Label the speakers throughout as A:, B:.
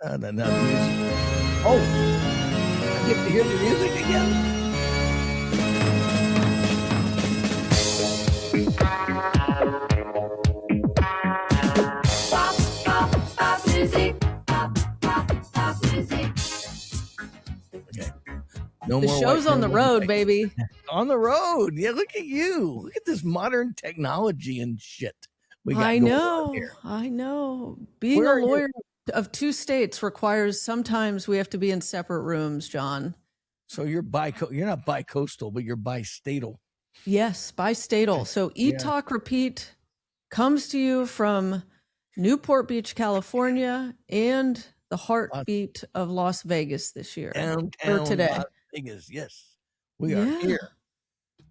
A: The music. Oh, I get to hear the music again.
B: Pop music. Pop music.
A: Okay. No
C: The
A: more
C: show's
A: white
C: on the
A: noise.
C: road, baby.
A: On the road. Yeah, look at you. Look at this modern technology and shit we got
C: I
A: going on here.
C: know. Being
A: Where
C: a
A: are you?
C: lawyer of two states requires sometimes we have to be in separate rooms, John.
A: So you're you're not bi-coastal, but you're bi-statal.
C: Yes, bi-statal. So Eat
A: Yeah.
C: Talk Repeat comes to you from Newport Beach, California, and the heartbeat of Las Vegas this year.
A: Downtown
C: or today.
A: Las Vegas. Yes. We are here.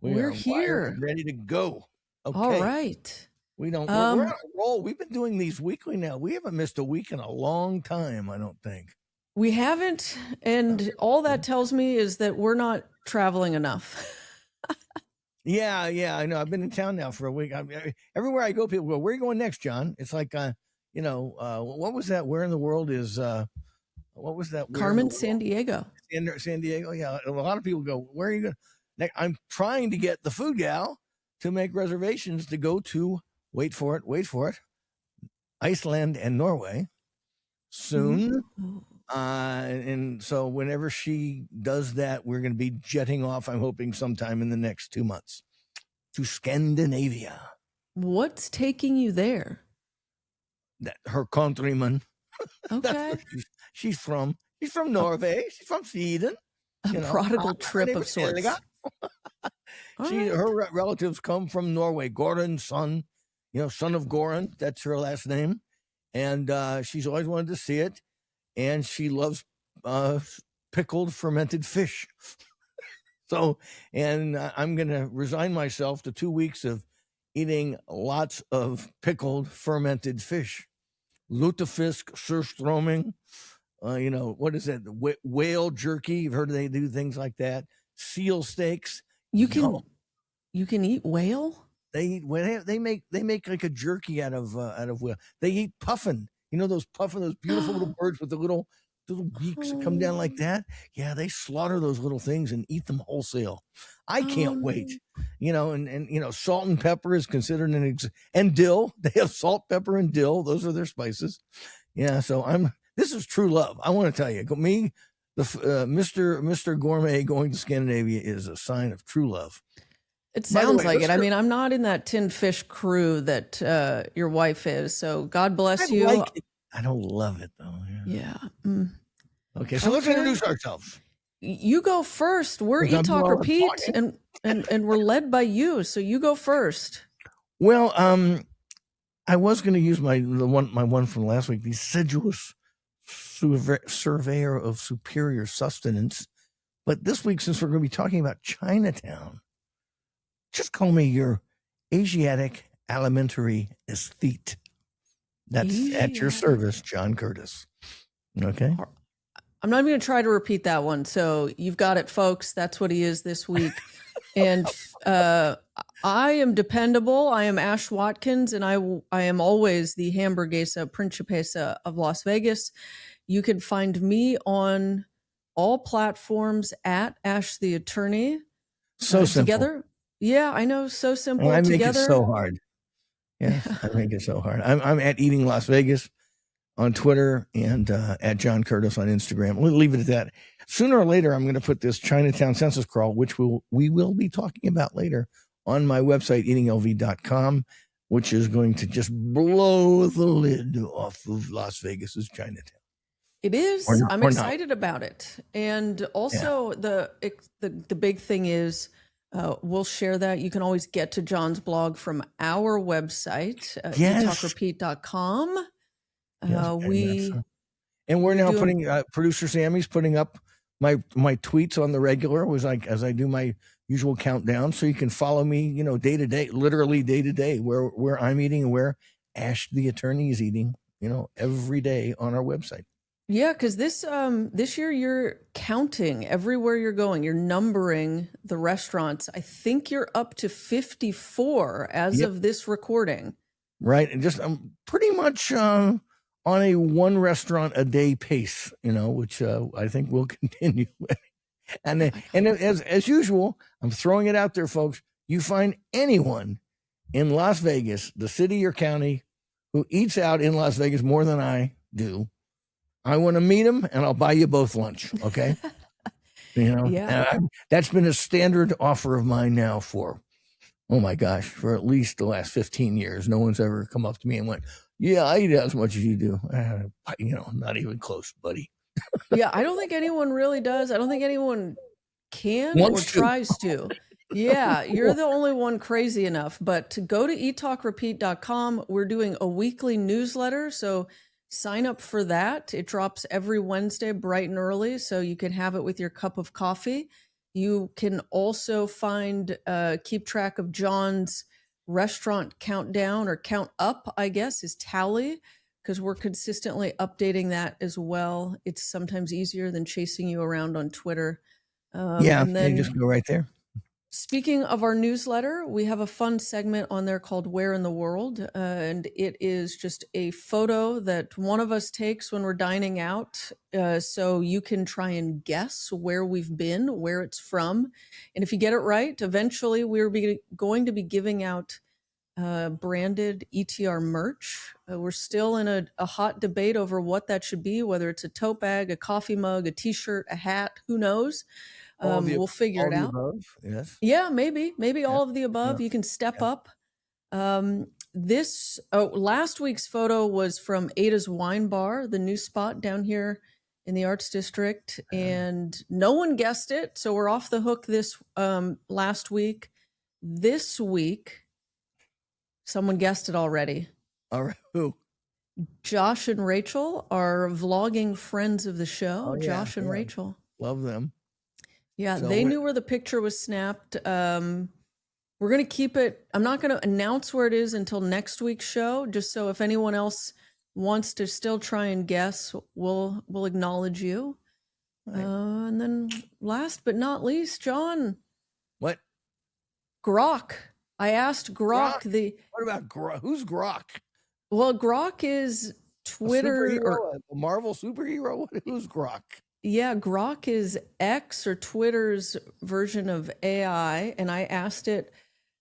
C: We're
A: are wired
C: here.
A: and ready to go. Okay.
C: All right.
A: We're on a roll. We've been doing these weekly now. We haven't missed a week in a long time, I don't think.
C: We haven't, and all that tells me is that we're not traveling enough.
A: Yeah, I know. I've been in town now for a week. Everywhere I go, people go, "Where are you going next, John?" It's like, what was that? Where in the world is? What was that?
C: Carmen, San Diego.
A: San Diego. Yeah, a lot of people go, "Where are you going?" I'm trying to get the food gal to make reservations to go to. Wait for it. Iceland and Norway soon. And so whenever she does that, we're going to be jetting off, I'm hoping sometime in the next 2 months, to Scandinavia.
C: What's taking you there?
A: Her countryman.
C: Okay.
A: She's from Norway. She's from Sweden.
C: A prodigal trip of sorts.
A: Her relatives come from Norway. Goran's son, son of Goran. That's her last name. And she's always wanted to see it. And she loves pickled fermented fish. I'm going to resign myself to 2 weeks of eating lots of pickled fermented fish. Lutefisk, surströmming, what is that? Whale jerky. You've heard they do things like that. Seal steaks.
C: You can eat whale?
A: They eat whale. They make like a jerky out of whale. They eat puffin. Those puffin, those beautiful little birds with the little beaks that come down like that. Yeah, they slaughter those little things and eat them wholesale. I can't wait. And salt and pepper is considered and dill. They have salt, pepper, and dill. Those are their spices. Yeah, so this is true love. I want to tell you, me, Mr. Gourmet going to Scandinavia is a sign of true love.
C: It sounds like it. I mean, I'm not in that tin fish crew that your wife is. So God bless you.
A: I don't love it though.
C: Yeah.
A: Okay, so let's introduce ourselves.
C: You go first. We're Eat Talk Repeat, and we're led by you. So you go first.
A: Well, I was going to use my one from last week, the assiduous surveyor of superior sustenance, but this week, since we're going to be talking about Chinatown, just call me your Asiatic alimentary aesthete. That's at your service, John Curtis. Okay.
C: I'm not even going to try to repeat that one. So you've got it, folks. That's what he is this week. And I am dependable. I am Ash Watkins, and I am always the Hamburguesa Principesa of Las Vegas. You can find me on all platforms at Ash the Attorney.
A: So simple.
C: Together. Yeah, I know. So simple.
A: And I make
C: together.
A: it so hard. Yes, I make it so hard. I'm at Eating Las Vegas on Twitter and at John Curtis on Instagram. We'll leave it at that. Sooner or later, I'm going to put this Chinatown census crawl, which we will be talking about later, on my website, eatinglv.com, which is going to just blow the lid off of Las Vegas's Chinatown.
C: It is. I'm excited about it. And also the big thing is, we'll share that. You can always get to John's blog from our website, eattalkrepeat.com.
A: And we're now putting producer Sammy's putting up my tweets on the regular as I do my usual countdown, so you can follow me, day to day, literally day to day, where I'm eating and where Ash the Attorney is eating, every day on our website.
C: Yeah, because this year you're counting everywhere you're going. You're numbering the restaurants. I think you're up to 54 as of this recording.
A: Right, and just I'm pretty much on on a one restaurant a day pace, which I think will continue. And as usual, I'm throwing it out there, folks. You find anyone in Las Vegas, the city or county, who eats out in Las Vegas more than I do, I want to meet them, and I'll buy you both lunch. Okay.
C: Yeah.
A: And that's been a standard offer of mine now for, oh my gosh, for at least the last 15 years. No one's ever come up to me and went, yeah, I eat as much as you do. Not even close, buddy.
C: Yeah, I don't think anyone really does. I don't think anyone can
A: Wants
C: or
A: to.
C: tries to. Yeah, you're the only one crazy enough. But to go to eattalkrepeat.com, we're doing a weekly newsletter. So sign up for that. It drops every Wednesday bright and early, so you can have it with your cup of coffee. You can also keep track of John's restaurant countdown, or count up, I guess, is tally, because we're consistently updating that as well. It's sometimes easier than chasing you around on Twitter. And then
A: you just go right there.
C: Speaking of our newsletter, we have a fun segment on there called Where in the World, and it is just a photo that one of us takes when we're dining out, so you can try and guess where we've been, where it's from. And if you get it right, eventually we're going to be giving out branded ETR merch. We're still in a hot debate over what that should be, whether it's a tote bag, a coffee mug, a t-shirt, a hat, who knows? We'll figure it out.
A: Above. Yes.
C: Yeah, maybe all of the above.
A: Yeah.
C: You can step up. Last week's photo was from Ada's Wine Bar, the new spot down here in the Arts District, and no one guessed it, so we're off the hook this last week. This week, someone guessed it already.
A: All right. Who?
C: Josh and Rachel are vlogging friends of the show.
A: Oh, yeah,
C: Josh and
A: yeah.
C: Rachel.
A: Love them.
C: Yeah,
A: So
C: they knew where the picture was snapped. We're going to keep it. I'm not going to announce where it is until next week's show, just so if anyone else wants to still try and guess, we'll acknowledge you.
A: Right.
C: And then last but not least, John.
A: What?
C: Grok. I asked Grok.
A: What about Grok? Who's Grok?
C: Well, Grok is Twitter
A: a Marvel superhero. Who's Grok?
C: Yeah, Grok is X, or Twitter's version of AI, and I asked it,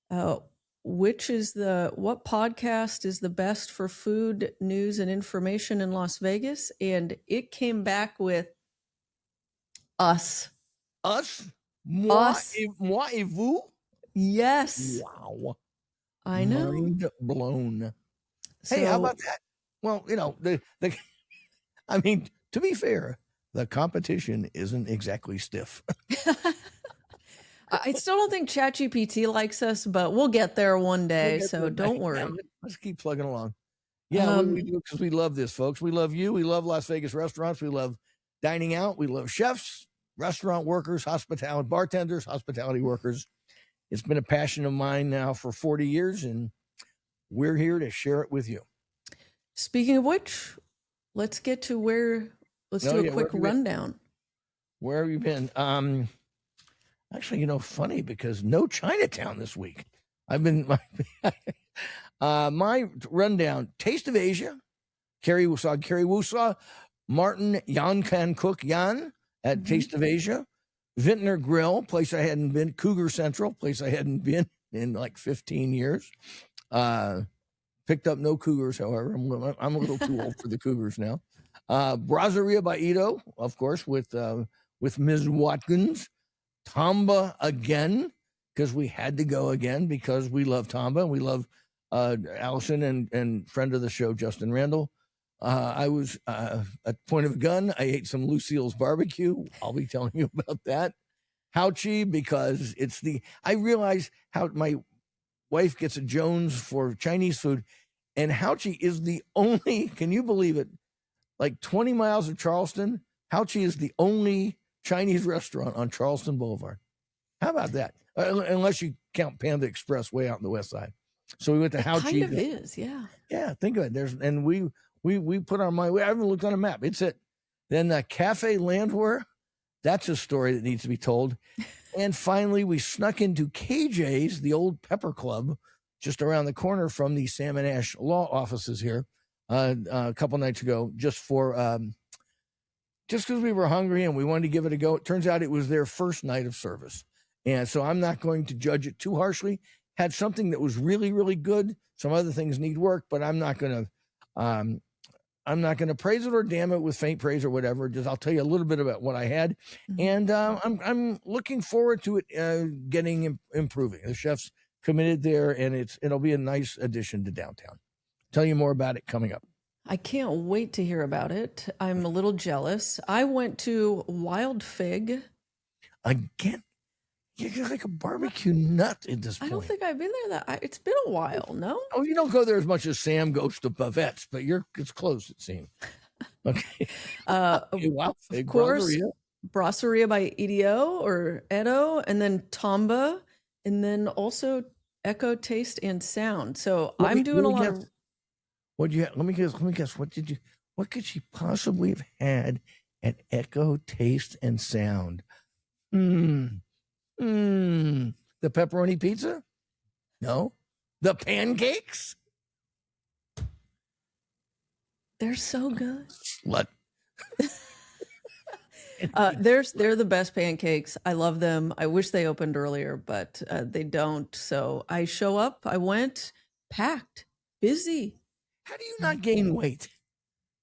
C: what podcast is the best for food, news, and information in Las Vegas? And it came back with us.
A: Us?
C: Us.
A: Moi et vous?
C: Yes.
A: Wow.
C: I know.
A: Mind blown. Hey,
C: So-
A: how about that? Well, I mean, to be fair, the competition isn't exactly stiff.
C: I still don't think ChatGPT likes us, but we'll get there one day, so don't worry.
A: Yeah, let's keep plugging along. Yeah, we do it because we love this, folks. We love you. We love Las Vegas restaurants. We love dining out. We love chefs, restaurant workers, hospitality bartenders, hospitality workers. It's been a passion of mine now for 40 years, and we're here to share it with you.
C: Speaking of which, let's get to let's do a quick rundown.
A: Where have you been? Actually, funny, because no Chinatown this week. I've been my rundown: Taste of Asia. Kerry Wusaw, Martin Yan Can Cook Yan at Taste of Asia. Vintner Grill, place I hadn't been. Cougar Central, place I hadn't been in like 15 years. Picked up no cougars, however. I'm a little too old for the cougars now. Brazeria by Ito, of course, with Ms. Watkins. Tamba again, because we had to go again, because we love Tamba. We love Allison and friend of the show, Justin Randall. I was at Point of Gun. I ate some Lucille's barbecue. I'll be telling you about that. Hauchi, because I realize how my wife gets a Jones for Chinese food, and Hauchi is the only, can you believe it, like 20 miles of Charleston, Hauchi is the only Chinese restaurant on Charleston Boulevard. How about that? Unless you count Panda Express way out on the west side. So we went to Hauchi.
C: Kind of is, yeah.
A: Yeah, think of it. We put our mind. I haven't looked on a map. It's it. Then Cafe Landwehr. That's a story that needs to be told. And finally, we snuck into KJ's, the old Pepper Club, just around the corner from the Salmon Ash law offices here. a couple nights ago, just because we were hungry and we wanted to give it a go. It turns out it was their first night of service, and so I'm not going to judge it too harshly. Had something that was really, really good. Some other things need work, but I'm not going to praise it or damn it with faint praise or whatever. Just I'll tell you a little bit about what I had, and I'm looking forward to it improving. The chef's committed there, and it'll be a nice addition to downtown. Tell you more about it coming up.
C: I can't wait to hear about it. I'm a little jealous. I went to Wild Fig.
A: Again, you're like a barbecue nut at this point.
C: I don't think I've been there it's been a while, no?
A: Oh, you don't go there as much as Sam goes to Bavette's, but it's close, it seems. Okay.
C: Of course, Brasseria by Edo or Edo, and then Tomba, and then also Echo Taste and Sound. So I'm doing a lot of...
A: Let me guess. What could she possibly have had at Echo Taste and Sound? The pepperoni pizza? No. The pancakes?
C: They're so good.
A: Slut.
C: They're the best pancakes. I love them. I wish they opened earlier, but they don't. So I show up. I went packed, busy.
A: How do you not gain weight?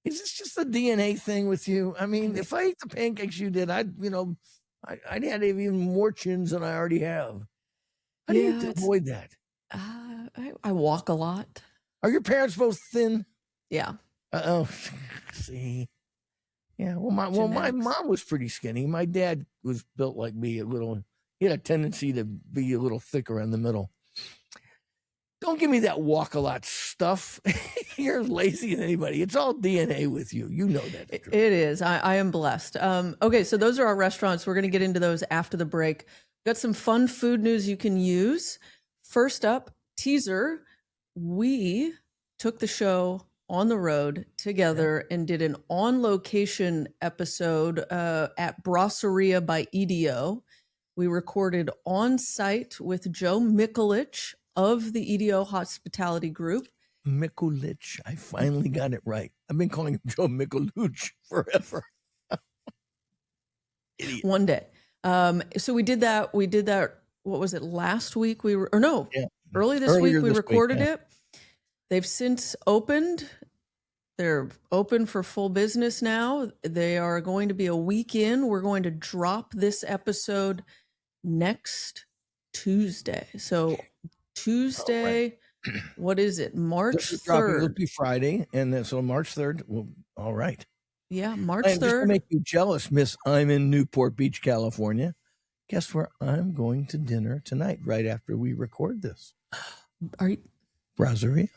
A: Is this just a DNA thing with you? I mean, if I ate the pancakes you did, I'd have even more chins than I already have. How do you avoid that?
C: I walk a lot.
A: Are your parents both thin?
C: Yeah.
A: See. Yeah. Well, my mom was pretty skinny. My dad was built like me a little. He had a tendency to be a little thick around the middle. Don't give me that walk a lot stuff. You're lazy than anybody. It's all DNA with you. You know that.
C: It is. I am blessed. Okay, so those are our restaurants. We're going to get into those after the break. Got some fun food news you can use. First up, teaser. We took the show on the road together and did an on-location episode at Brasseria by Edo. We recorded on site with Joe Mikulich of the EDO Hospitality Group.
A: Mikulich. I finally got it right. I've been calling him Joe Mikulich forever. Idiot.
C: One day. So we did that. What was it? Last week early this week we recorded it. They've since opened. They're open for full business now. They are going to be a week in. We're going to drop this episode next Tuesday. So Tuesday, what is it? March 3rd.
A: It'll be Friday, and then so March 3rd. Well, all right.
C: Yeah, March 3rd.
A: Just to make you jealous, Miss, I'm in Newport Beach, California. Guess where I'm going to dinner tonight, right after we record this?
C: Are you?
A: Brasseria?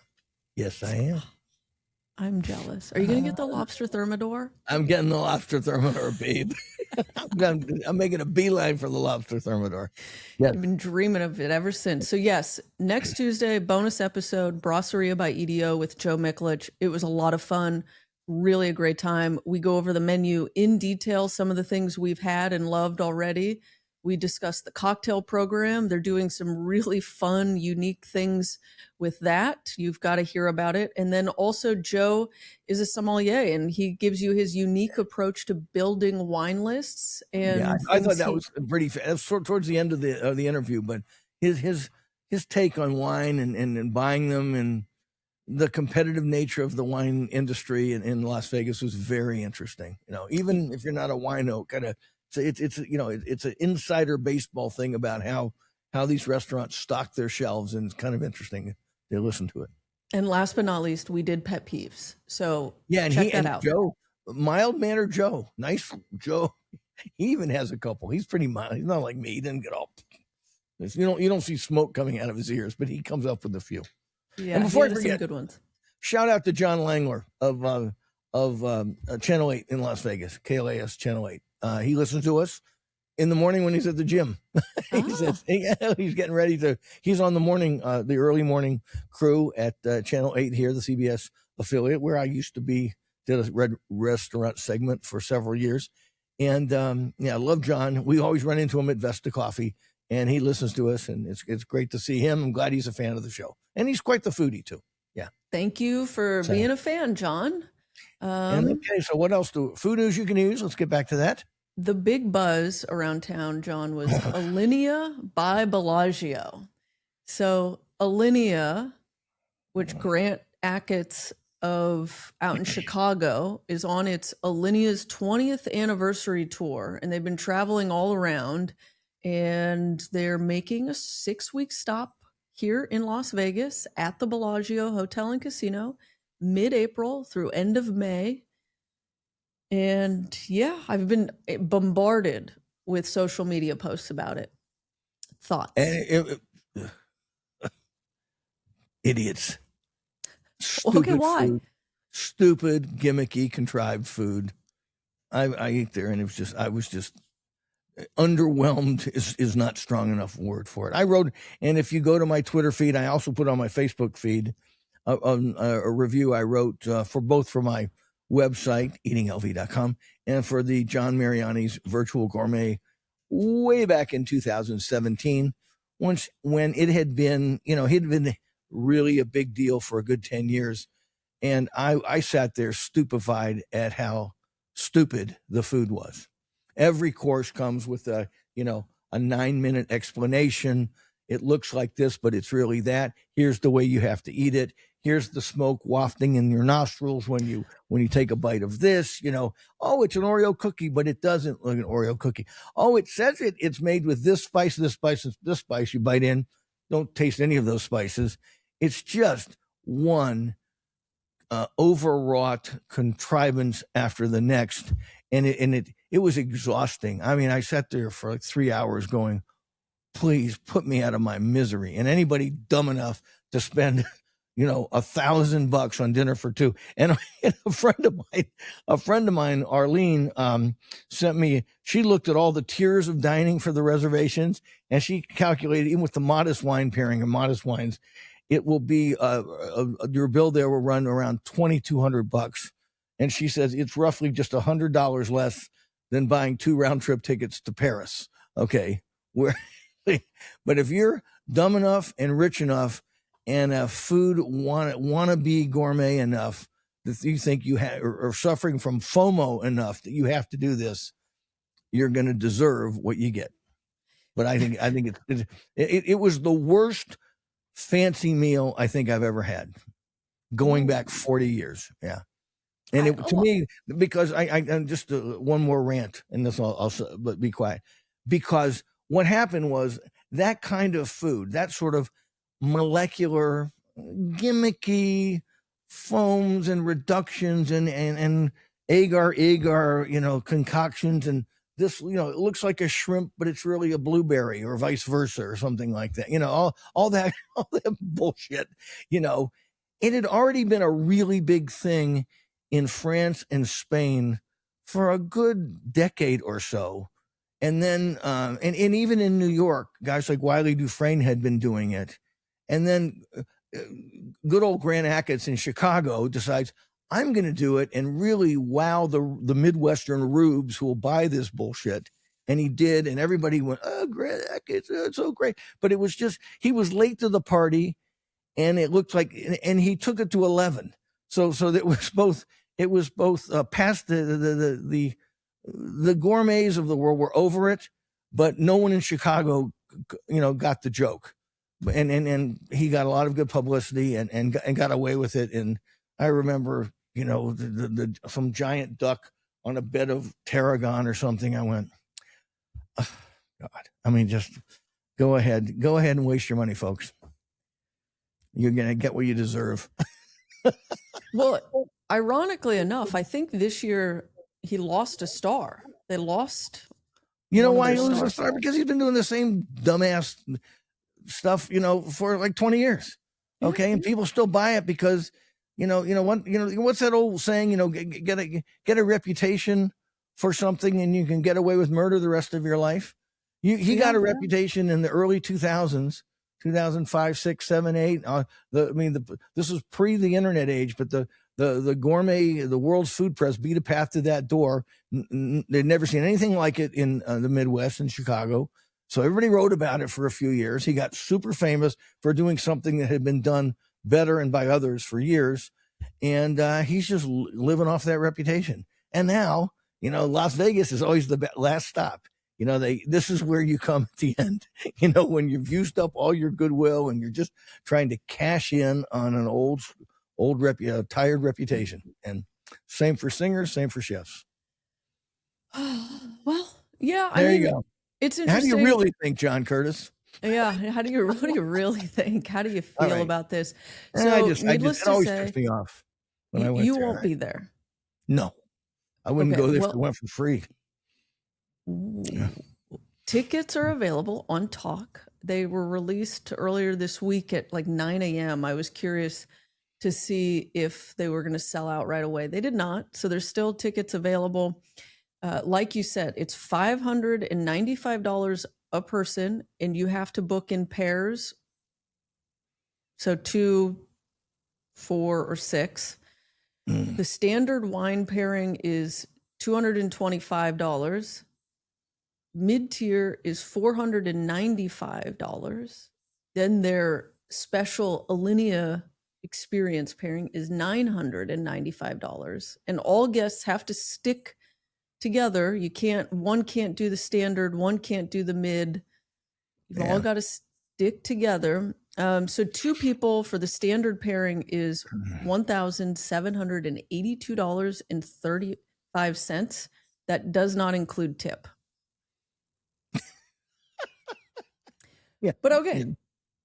A: Yes, I am.
C: I'm jealous. Are you going to get the lobster thermidor?
A: I'm getting the lobster thermidor, babe. I'm making a beeline for the lobster thermidor. Yes.
C: I've been dreaming of it ever since. So yes, next Tuesday, bonus episode, Brasseria by EDO with Joe Mikulich. It was a lot of fun. Really a great time. We go over the menu in detail, some of the things we've had and loved already. We discussed the cocktail program. They're doing some really fun, unique things with that. You've got to hear about it. And then also Joe is a sommelier, and he gives you his unique approach to building wine lists. And
A: yeah, I thought that was pretty. Towards the end of the interview, but his take on wine and buying them and the competitive nature of the wine industry in Las Vegas was very interesting. Even if you're not a wino, kind of. So it's an insider baseball thing about how these restaurants stock their shelves, and it's kind of interesting to listen to it.
C: And last but not least, we did pet peeves. So
A: and
C: check that out.
A: Joe, mild mannered Joe, nice Joe. He even has a couple. He's pretty mild. He's not like me. He didn't get all. You don't see smoke coming out of his ears, but he comes up with a few.
C: Yeah,
A: and before I
C: forget,
A: forget,
C: some good ones.
A: Shout out to John Langler of Channel 8 in Las Vegas, KLAS Channel 8. He listens to us in the morning when he's at the gym. He says he's getting ready he's on the morning, the early morning crew at Channel 8 here, the CBS affiliate, where I used to be, did a red restaurant segment for several years. And I love John. We always run into him at Vesta Coffee, and he listens to us, and it's great to see him. I'm glad he's a fan of the show. And he's quite the foodie too.
C: Thank you for
A: So-
C: being a fan, John.
A: And okay, so what else food news you can use? Let's get back to that.
C: The big buzz around town, John, was Alinea by Bellagio. So Alinea, which Grant Achatz of out in Chicago is on its Alinea's 20th anniversary tour, and they've been traveling all around, and they're making a 6-week stop here in Las Vegas at the Bellagio Hotel and Casino, mid-April through end of May. And yeah, I've been bombarded with social media posts about it. Thoughts?
A: And idiots. Stupid
C: Okay, why?
A: food, stupid, gimmicky, contrived food. I ate there, and I was just underwhelmed. Is not strong enough word for it. I wrote, and if you go to my Twitter feed, I also put on my Facebook feed a review I wrote for my website, eatinglv.com, and for the John Mariani's Virtual Gourmet way back in 2017, when it had been, it had been really a big deal for a good 10 years. And I sat there stupefied at how stupid the food was. Every course comes with a 9-minute explanation. It looks like this, but it's really that. Here's the way you have to eat it. Here's the smoke wafting in your nostrils when you take a bite of this. Oh, it's an Oreo cookie, but it doesn't look like an Oreo cookie. Oh, it says it's made with this spice, this spice, this spice. You bite in, don't taste any of those spices. It's just one overwrought contrivance after the next, and it was exhausting. I mean, I sat there for like 3 hours going, please put me out of my misery. And anybody dumb enough to spend $1,000 on dinner for two. And a friend of mine, Arlene, sent me, she looked at all the tiers of dining for the reservations, and she calculated, even with the modest wine pairing and modest wines, it will be your bill there will run around $2,200. And she says it's roughly just $100 less than buying 2 round trip tickets to Paris. Okay. But if you're dumb enough and rich enough and a food wanna be gourmet enough that you think you have, or suffering from FOMO enough that you have to do this, you're going to deserve what you get. But I think it was the worst fancy meal I think I've ever had, going back 40 years. Yeah. And to me, because I'm just one more rant, and this but be quiet, because what happened was that kind of food, that sort of molecular, gimmicky foams and reductions and agar, concoctions, and this, it looks like a shrimp, but it's really a blueberry, or vice versa, or something like that. All that bullshit. It had already been a really big thing in France and Spain for a good decade or so. And then, and even in New York, guys like Wiley Dufresne had been doing it. And then good old Grant Achatz in Chicago decides, I'm going to do it and really wow the Midwestern rubes who will buy this bullshit. And he did. And everybody went, oh, Grant Achatz, it's so great. But it was just, he was late to the party, and it looked like, and he took it to 11. So it was both past the gourmets of the world were over it, but no one in Chicago, got the joke. And he got a lot of good publicity and got away with it. And I remember, some giant duck on a bed of tarragon or something. I went, oh, God. I mean, just go ahead and waste your money, folks. You're going to get what you deserve.
C: Well, ironically enough, I think this year he lost a star. They lost.
A: You know why he lost a star? Because he's been doing the same dumbass stuff, for like 20 years. Okay. And people still buy it because, what's that old saying, get a reputation for something and you can get away with murder the rest of your life. He got a reputation in the early 2000s, 2005, 6, 7, 8. This was pre the internet age, but the gourmet, the world's food press beat a path to that door. They'd never seen anything like it in the Midwest and Chicago. So everybody wrote about it for a few years. He got super famous for doing something that had been done better and by others for years. And he's just living off that reputation. And now, Las Vegas is always the last stop. This is where you come at the end, when you've used up all your goodwill and you're just trying to cash in on an tired reputation. And same for singers, same for chefs.
C: Well, yeah,
A: There you go.
C: It's
A: How
C: interesting.
A: do you really think, John Curtis?
C: Yeah, what do you really think? How do you
A: All
C: feel
A: right.
C: about this?
A: I
C: So,
A: just
C: needless
A: it
C: to
A: always
C: say,
A: pissed me off when I went
C: you
A: there.
C: won't be there.
A: No, I wouldn't
C: Okay,
A: go there if
C: well-
A: it went for free.
C: Tickets are available on Talk. They were released earlier this week at like 9 a.m. I was curious to see if they were going to sell out right away. They did not. So there's still tickets available. Like you said, it's $595 a person, and you have to book in pairs. So 2, 4, or 6. The standard wine pairing is $225. Mid-tier is $495. Then their special Alinea experience pairing is $995. And all guests have to stick together. One can't do the standard, one can't do the mid. You've all got to stick together. So 2 people for the standard pairing is $1,782.35. That does not include tip.
A: Yeah.
C: But okay.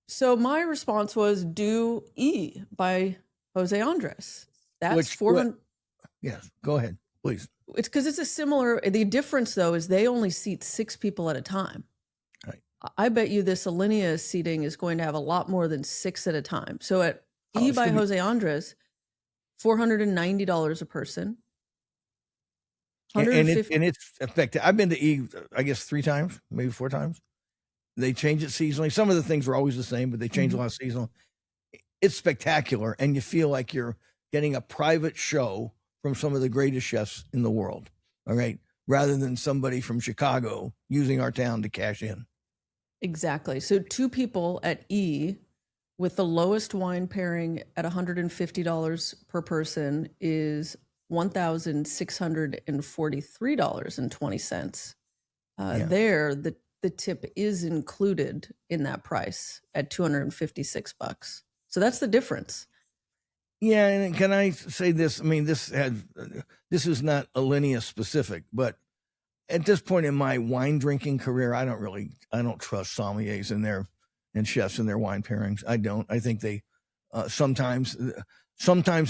C: So my response was do E by Jose Andres. That's 400.
A: Yes, go ahead, please.
C: It's because it's a similar. The difference though is they only seat 6 people at a time.
A: Right.
C: I bet you this Alinea seating is going to have a lot more than 6 at a time. So at E
A: it's
C: by
A: gonna be-
C: Jose Andres, $490 a person.
A: And
C: 150
A: it's effective. I've been to E, I guess 3 times, maybe 4 times. They change it seasonally. Some of the things are always the same, but they change a lot seasonal. It's spectacular, and you feel like you're getting a private show from some of the greatest chefs in the world. All right, rather than somebody from Chicago using our town to cash in.
C: Exactly. So 2 people at E with the lowest wine pairing at $150 per person is $1,643.20. There, the tip is included in that price at $256. So that's the difference.
A: Yeah, and can I say this? I mean, this is not Alinea specific, but at this point in my wine drinking career, I don't trust sommeliers and chefs in their wine pairings. I don't. I think they sometimes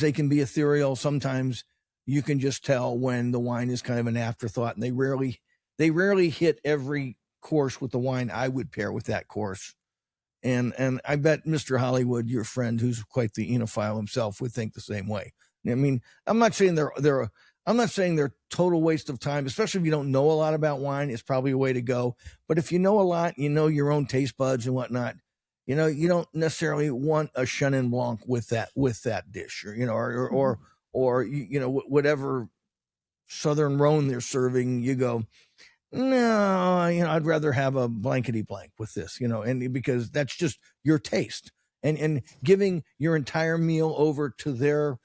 A: they can be ethereal. Sometimes you can just tell when the wine is kind of an afterthought, and they rarely hit every course with the wine I would pair with that course. And I bet Mr. Hollywood, your friend, who's quite the enophile himself, would think the same way. I mean, I'm not saying they're total waste of time, especially if you don't know a lot about wine. It's probably a way to go. But if you know a lot, you know your own taste buds and whatnot, you don't necessarily want a Chenin Blanc with that dish, or whatever Southern Rhone they're serving. You go, no, I'd rather have a blankety blank with this, and because that's just your taste, and giving your entire meal over to their,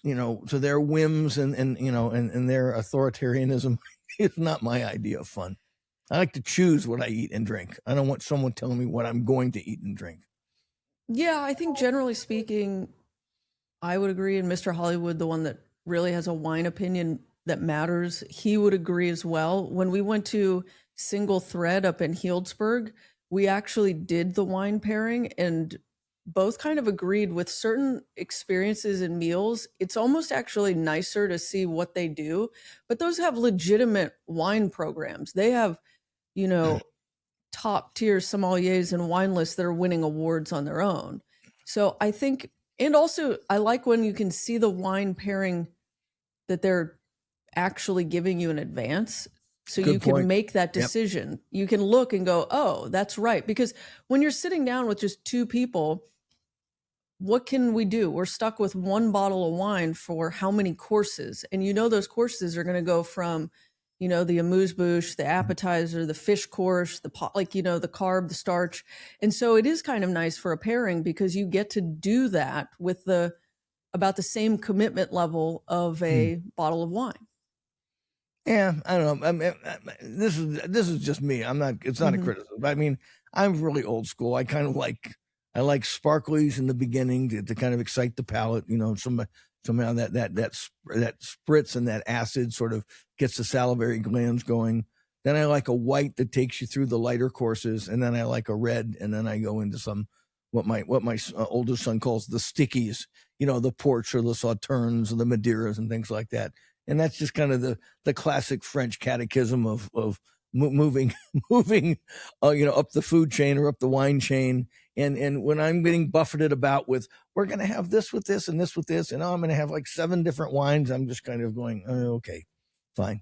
A: to their whims and their authoritarianism is not my idea of fun. I like to choose what I eat and drink. I don't want someone telling me what I'm going to eat and drink.
C: Yeah, I think generally speaking, I would agree. And Mr. Hollywood, the one that really has a wine opinion that matters, he would agree as well. When we went to Single Thread up in Healdsburg, we actually did the wine pairing and both kind of agreed with certain experiences and meals. It's almost actually nicer to see what they do, but those have legitimate wine programs. They have, top tier sommeliers and wine lists that are winning awards on their own. So I think, and also I like when you can see the wine pairing that they're actually giving you in advance. So
A: Good
C: you can
A: point.
C: make that decision. You can look and go, oh, that's right. Because when you're sitting down with just 2 people, what can we do? We're stuck with 1 bottle of wine for how many courses? And those courses are going to go from, the amuse-bouche, the appetizer, the fish course, the pot, the carb, the starch. And so it is kind of nice for a pairing because you get to do that with about the same commitment level of a bottle of wine.
A: Yeah, I don't know. I mean, this is just me. I'm not. It's not a criticism. I mean, I'm really old school. I kind of I like sparklies in the beginning to kind of excite the palate. Somehow that spritz and that acid sort of gets the salivary glands going. Then I like a white that takes you through the lighter courses, and then I like a red, and then I go into some what my older son calls the stickies. The ports or the sauternes or the Madeiras and things like that. And that's just kind of the classic French catechism of moving up the food chain or up the wine chain. And when I'm getting buffeted about with, we're going to have this with this and this with this, and I'm going to have like 7 different wines, I'm just kind of going, oh, okay, fine.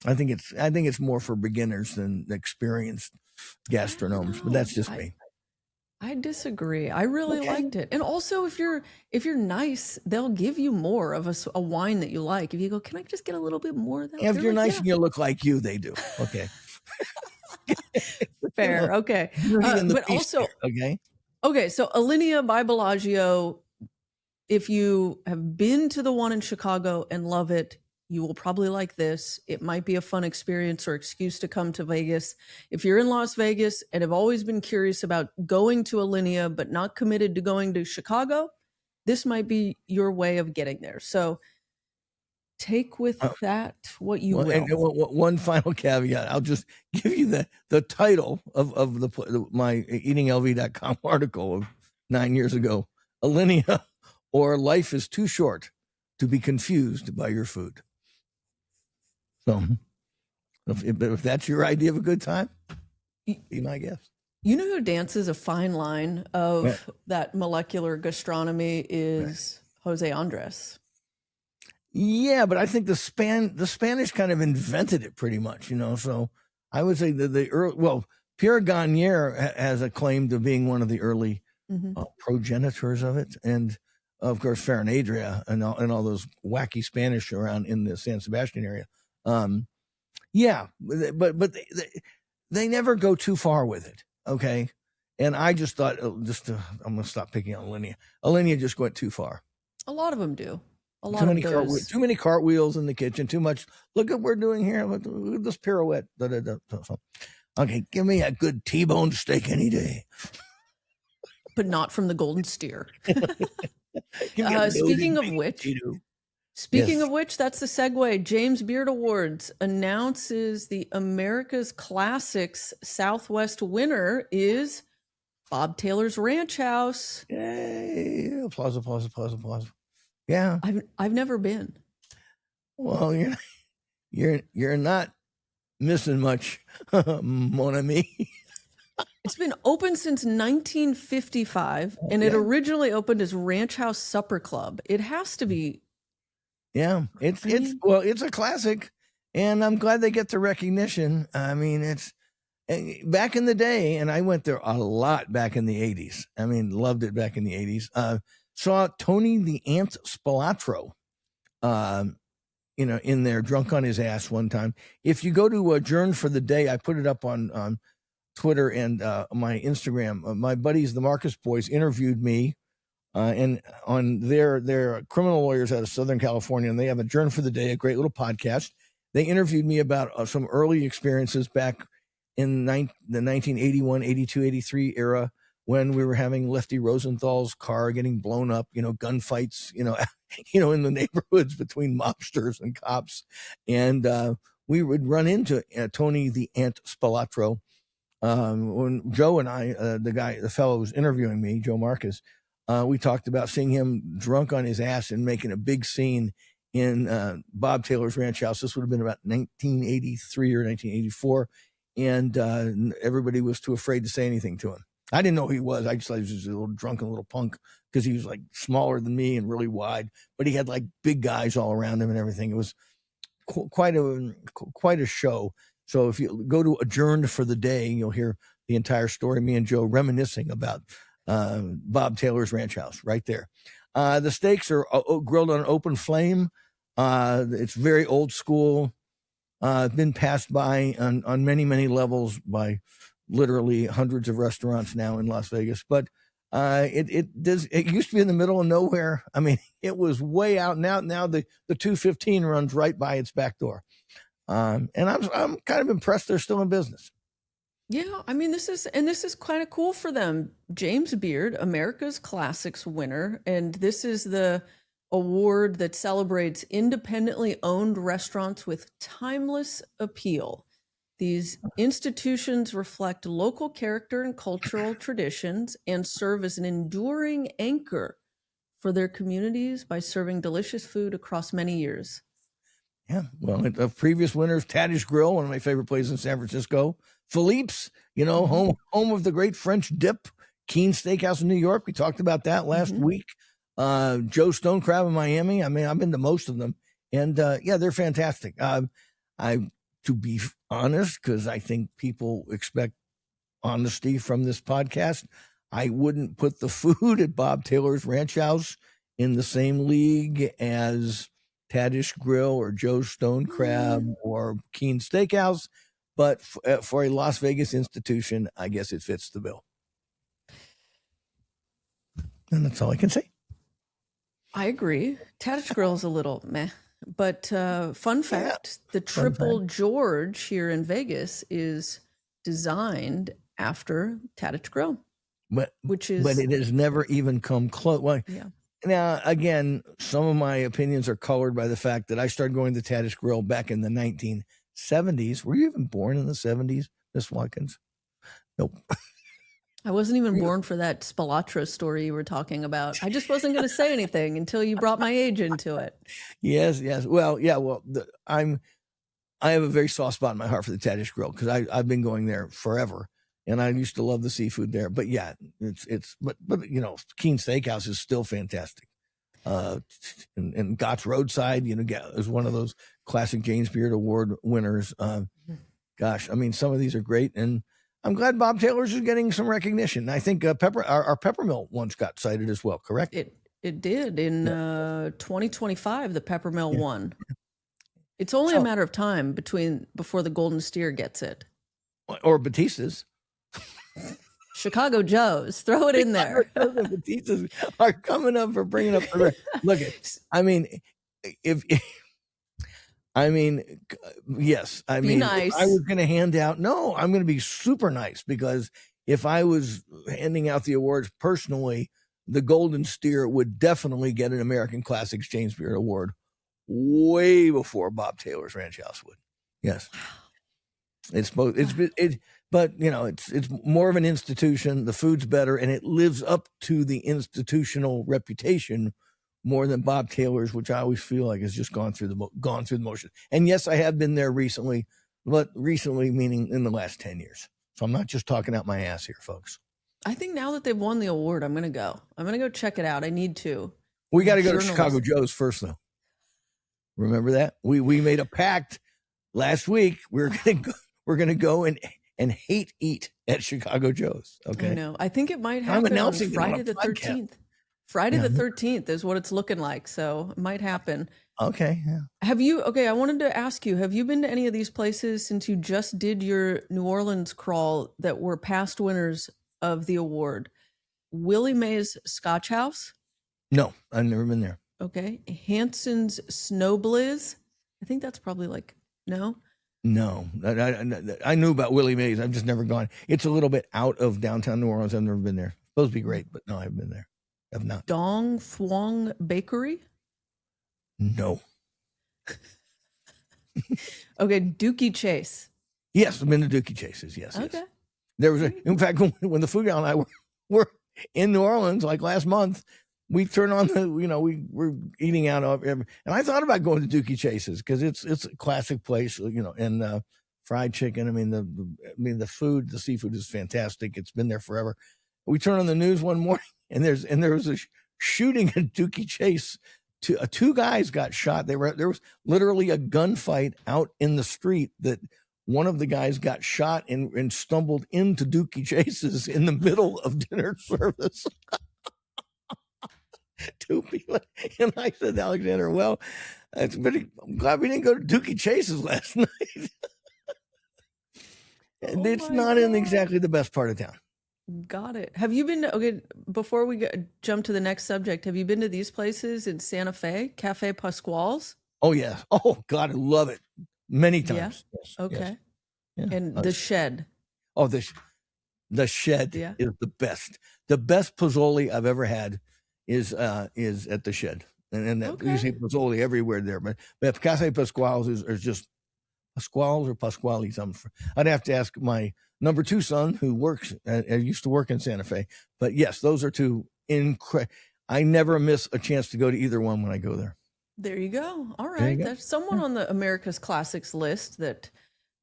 A: I think it's more for beginners than experienced gastronomes, but that's just me.
C: I disagree. I really liked it. And also if you're nice, they'll give you more of a wine that you like. If you go, can I just get a little bit more of that?
A: If you're nice and you look like you, they do. Okay.
C: Fair. Okay. But also, okay. So Alinea by Bellagio, if you have been to the one in Chicago and love it, you will probably like this. It might be a fun experience or excuse to come to Vegas. If you're in Las Vegas and have always been curious about going to Alinea but not committed to going to Chicago, this might be your way of getting there. So take with that what you will.
A: And one final caveat. I'll just give you the title of my eatinglv.com article of 9 years ago. Alinea, or Life is Too Short to Be Confused by Your Food. So if that's your idea of a good time, be my guest.
C: You know who dances a fine line of that molecular gastronomy is Jose Andres.
A: Yeah, but I think the Spanish kind of invented it pretty much, So I would say that Pierre Gagnère has a claim to being one of the early progenitors of it, and of course Ferran Adrià and all those wacky Spanish around in the San Sebastian area. But they never go too far with it. Okay. And I just thought, I'm going to stop picking on Alinea. Alinea just went too far.
C: A lot of them do.
A: Too many cartwheels in the kitchen. Too much. Look at what we're doing here. Look at this pirouette. Okay. Give me a good T-bone steak any day.
C: But not from the Golden Steer. Speaking of which, that's the segue. James Beard Awards announces the America's Classics Southwest winner is Bob Taylor's Ranch House.
A: Yay! Applause. Yeah,
C: I've never been.
A: Well, you're not missing much, mon ami.
C: It's been open since 1955, and it originally opened as Ranch House Supper Club. It has to be.
A: Yeah, it's a classic, and I'm glad they get the recognition. I mean, it's back in the day, and I went there a lot back in the 80s. I mean, loved it back in the 80s. Saw Tony the Ant Spilatro, in there, drunk on his ass one time. If you go to Adjourn for the Day, I put it up on Twitter and my Instagram. My buddies, the Marcus Boys, interviewed me. And on their criminal lawyers out of Southern California, and they have Adjourn for the Day, a great little podcast. They interviewed me about some early experiences back in the 1981, 82, 83 era when we were having Lefty Rosenthal's car getting blown up, gunfights, in the neighborhoods between mobsters and cops. And we would run into Tony the Ant Spilatro. When Joe and I, the fellow who was interviewing me, Joe Marcus, we talked about seeing him drunk on his ass and making a big scene in Bob Taylor's Ranch House. This would have been about 1983 or 1984. And everybody was too afraid to say anything to him. I didn't know who he was. I just thought he was just a little drunken little punk because he was like smaller than me and really wide, but he had like big guys all around him and everything. It was quite a show. So if you go to Adjourned for the Day, you'll hear the entire story. Me and Joe reminiscing about Bob Taylor's Ranch House right there. The steaks are grilled on an open flame. It's very old school. been passed by on many, many levels by literally hundreds of restaurants now in Las Vegas. But it used to be in the middle of nowhere. I mean, it was way out now. Now the 215 runs right by its back door. And I'm kind of impressed they're still in business.
C: Yeah, I mean this is kind of cool for them. James Beard, America's Classics winner, and this is the award that celebrates independently owned restaurants with timeless appeal. These institutions reflect local character and cultural traditions and serve as an enduring anchor for their communities by serving delicious food across many years.
A: Yeah, well, previous winners, Tadish Grill, one of my favorite places in San Francisco. Philippe's, home of the great French dip. Keen Steakhouse in New York. We talked about that last week. Joe Stone Crab in Miami. I mean, I've been to most of them, and yeah, they're fantastic. To be honest, because I think people expect honesty from this podcast, I wouldn't put the food at Bob Taylor's Ranch House in the same league as Tadish Grill or Joe Stone Crab or Keen Steakhouse, but for a Las Vegas institution, I guess it fits the bill. And that's all I can say.
C: I agree. Tadish Grill is a little meh. But fun fact, the Triple George here in Vegas is designed after Tadish Grill.
A: But it has never even come close. Well, yeah. Now, again, some of my opinions are colored by the fact that I started going to Tadish Grill back in the 1970s. Were you even born in the 70s, Miss Watkins? Nope.
C: I wasn't even born for that Spilatra story you were talking about. I just wasn't going to say anything until you brought my age into it.
A: Yes. Well, yeah. Well, I have a very soft spot in my heart for the Tadish Grill because I've been going there forever, and I used to love the seafood there. But yeah, but Keen Steakhouse is still fantastic. And Gott's Roadside, is one of those classic James Beard Award winners. Gosh, I mean, some of these are great, and I'm glad Bob Taylor's is getting some recognition. I think our Peppermill once got cited as well, correct?
C: It did in 2025. The Peppermill won. It's only a matter of time before the Golden Steer gets it,
A: or Batista's.
C: Chicago Joe's, throw it in there.
A: Batista's are coming up for bringing up the look. Yes. I mean,
C: nice.
A: I was going to hand out. No, I'm going to be super nice because if I was handing out the awards personally, the Golden Steer would definitely get an American Classics James Beard Award way before Bob Taylor's Ranch House would. Yes, it's both. But it's more of an institution. The food's better, and it lives up to the institutional reputation more than Bob Taylor's, which I always feel like has just gone through the motion. And yes, I have been there recently, but recently meaning in the last 10 years. So I'm not just talking out my ass here, folks.
C: I think now that they've won the award, I'm going to go. I'm going to go check it out. I need to.
A: We got to go to Chicago Joe's first, though. Remember that? We made a pact last week. We're going to go and hate eat at Chicago Joe's. Okay.
C: I know. I think it might happen on Friday the 13th. Friday the 13th is what it's looking like. So it might happen.
A: Okay. Yeah.
C: I wanted to ask you, have you been to any of these places since you just did your New Orleans crawl that were past winners of the award? Willie Mae's Scotch House?
A: No, I've never been there.
C: Okay. Hanson's Snow Blizz? I think that's probably no.
A: No, I knew about Willie Mae's. I've just never gone. It's a little bit out of downtown New Orleans. I've never been there. Supposed to be great, but no, I haven't been there. I've not.
C: Dong Phuong Bakery?
A: No.
C: Okay, Dookie Chase.
A: Yes, I've been to Dookie Chase's. Yes.
C: Okay.
A: Yes. There was in fact, when the food guy and I were in New Orleans like last month, we turned on we were eating out of, and I thought about going to Dookie Chase's because it's a classic place, and fried chicken. I mean the food, the seafood is fantastic. It's been there forever. We turned on the news one morning, and there was a shooting at Dookie Chase. Two guys got shot. There was literally a gunfight out in the street that one of the guys got shot and stumbled into Dookie Chase's in the middle of dinner service. Two people. And I said to Alexander, well, I'm glad we didn't go to Dookie Chase's last night. It's
C: my
A: not in
C: God.
A: exactly the best part of town.
C: Got it. Have you been okay? Before we jump to the next subject, have you been to these places in Santa Fe, Cafe Pasquale's?
A: Oh yeah. Oh God, I love it. Many
C: Yeah.
A: times. Yes.
C: Okay.
A: Yes. Yeah.
C: And the Shed.
A: Oh, the Shed
C: Yeah.
A: is the best. The best pozole I've ever had is at the Shed, and
C: Okay.
A: you see pozole everywhere there. But Cafe Pasquale's is just Pasquale's or Pasquale's. I'd have to ask my number 2 son who works used to work in Santa Fe. But yes, those are two incredible. I never miss a chance to go to either one when I go there.
C: There you go. All
A: There you
C: right.
A: go.
C: There's someone on the America's Classics list that